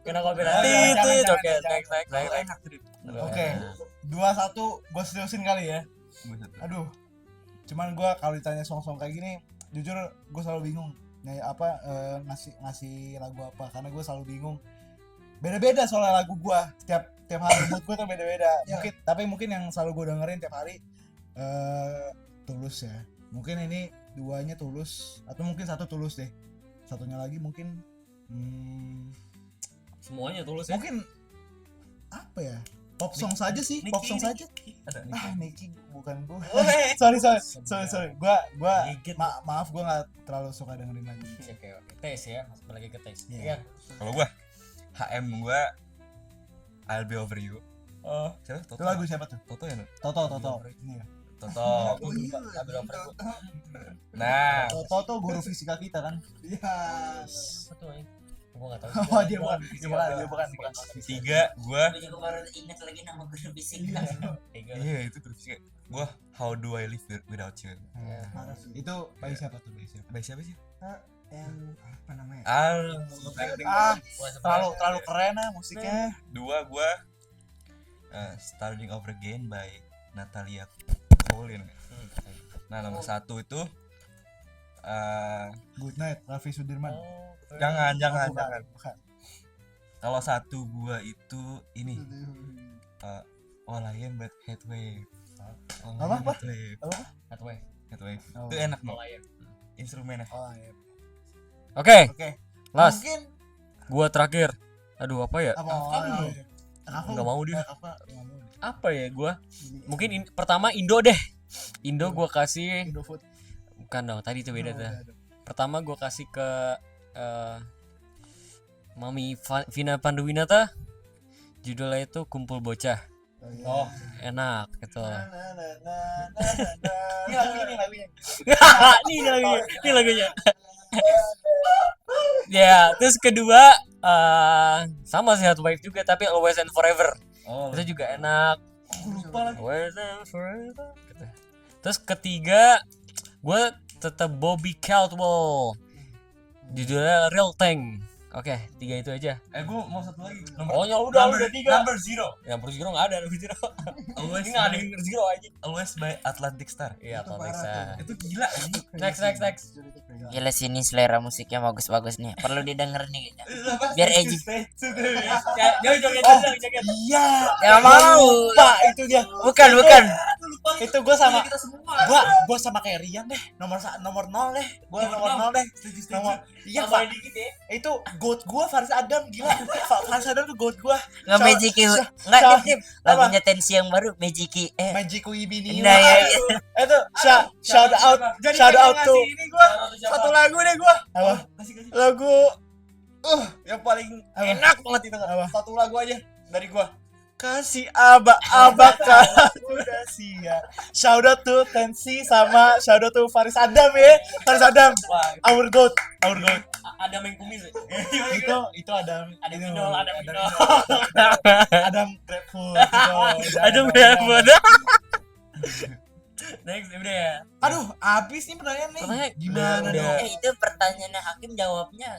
Kena copyright. Jangan, Oke, jangan. next. Oke. 2-1 gue seriusin kali ya. Aduh. Cuman gue kalau ditanya song-song kayak gini, jujur gue selalu bingung. ngasih lagu apa, karena gue selalu bingung. Beda-beda soalnya lagu gue, tiap hari mood gue tuh beda-beda. Mungkin yang selalu gue dengerin tiap hari Tulus ya. Mungkin ini duanya Tulus, atau mungkin satu Tulus deh. Satunya lagi mungkin Semuanya tulus ya. mungkin apa ya? Pop song saja sih, pop song saja. Ada Niki bukan gue. Oke. sorry. Gua Gigit. maaf gue nggak terlalu suka dengerin lagu. Oke. Tes ya, masuk lagi ke tes. Iya. Iya. kalau gua HM gua I'll Be Over You. Oh, Siapa? Itu lagu siapa tuh? Toto ya? Toto. Ini ya. Toto. Oh iya. Nah, Toto tuh guru fisika kita kan? Yes. betul ya. Gua enggak tahu. Oh dia bukan. tiga gua Gue juga baru ingat lagi nama guru fisika. Tiga. iya itu guru fisika. Gua How Do I Live Without You. Itu by siapa tuh? By siapa sih? And apa namanya? Terlalu keren ah musiknya. Dua gua Starting Over Again by Natalia Cole. Nah, nomor satu itu Good Night, Raffi Sudirman. jangan. Bukan. Kalau satu gua itu ini All I Am But Headway. Apa? Headway. Headway. Oh. Itu enak nih All I Am. instrumennya. Oh iya. Oke, Oke. last. Mungkin Gua terakhir. Aduh, apa ya? apa? Nggak mau dia. Apa? Nggak mau. Apa ya gua? Mungkin pertama Indo deh. Indo gua kasih Indofood. bukan dong, tadi itu beda Oh, tuh. udah. Pertama gua kasih ke Mami Vina Panduwinata. Judulnya itu Kumpul Bocah. Oh. Enak gitu. Ini lagunya. Ini lagunya. Ya, terus kedua sama sih Hot Wave juga tapi Always and Forever. Oh, Itu juga enak. Lupa lagi. Always and Forever. Gitu. Terus ketiga gue tetap Bobby Caldwell. Judulnya Real Thing. Oke, tiga itu aja. gua mau satu lagi. Oh, ya udah tiga. Number Zero. Yang Bruce Zero nggak ada, Bruce Zero. Always Ini nggak ada yang Bruce Zero aja. Always by Atlantic Star. Iya, Itu Atlantic parah Star. Itu gila anjing. Next. Gila sini selera musiknya bagus-bagus nih. Perlu didengar nih kayaknya. Biar edgy. Joget. Iya. Ya mau. Pak itu dia. Bukan. Itu gue sama kayak Rian deh. Nomor 0 deh. Gue nomor 0 deh. Iya, Pak. Itu goat gue Faris Adam gila. Faris Adam tuh goat gue. Nggak Magiki. Nggak Dip. Lagunya Tensi yang baru Magiki. Magic Ibini. Nah ya. Itu shout out tuh. Satu lagu deh gua. Apa? Lagu yang paling Apa? enak banget itu. Apa? Satu lagu aja dari gua. Kasih abak Udah sih ya. Shout out to Tensi sama shout out to Faris Adam ya. Faris Adam. Our goat. Ada main kumis. Itu Adam. Ada Itu, Minol, ada Minol. Adam Grateful. Aduh, berapa? Next, udah ya. Aduh, habis nih pertanyaan nih. Pertanyaan- Gimana udah. dong? Itu pertanyaannya Hakim jawabnya.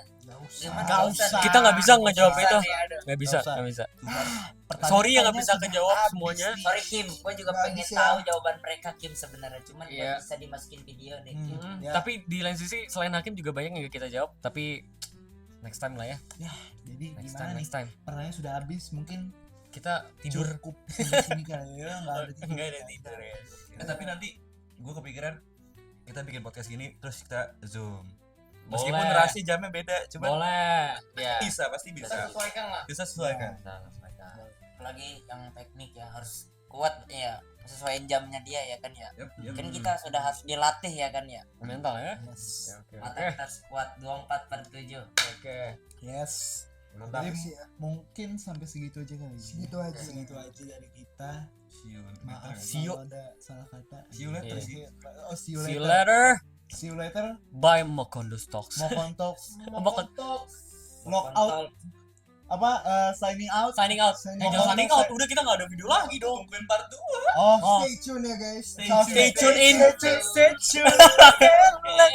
Gimana? Nggak usah. Kita nggak bisa ngejawab Nggak itu. usah. Nggak bisa. Pertanyaan Sorry ya nggak kayaknya bisa sudah kejawab habis semuanya. nih. Sorry Kim, gue juga Nggak pengen bisa. tahu jawaban mereka Kim sebenarnya, cuman Iya. nggak bisa dimasukin video nih. Kim. Ya. Tapi di lain sisi selain Hakim juga banyak yang kita jawab. Tapi next time lah ya. Jadi Next gimana nih? next time. Pertanyaan sudah habis, mungkin Kita tidur. cukup sampai sini kali ya. Nggak ada tidur. Enggak ada tidur ya. Tapi nanti gue kepikiran kita bikin podcast gini terus kita zoom. Meskipun Boleh. durasi jamnya beda, cuma Boleh. Ya. pasti bisa. Sesuaikan lah. Bisa sesuaikan. Apalagi yang teknik ya harus kuat ya, sesuaiin jamnya dia ya kan ya. Yep. Kan kita sudah harus dilatih ya kan ya. Mental ya. Yes. Oke. Mata kita harus kuat 24/7. Oke. Yes. Mantap. Jadi sih ya. mungkin sampai segitu aja kali. Segitu aja. Segitu aja dari kita. See you. Maaf See you. kalau ada salah kata. See you later Iya. sih. Oh, see you See you later. later. See you later. Bye Mokondo Stocks. Mau kontak Mokon log out apa signing out. signing out. Jangan signing out. Sign- Udah kita nggak ada video lagi dong. Tungguin part 2. Oh, Oh. Stay tune ya guys. Stay tune in. Stay tune. Stay tune.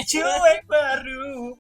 Cuek baru.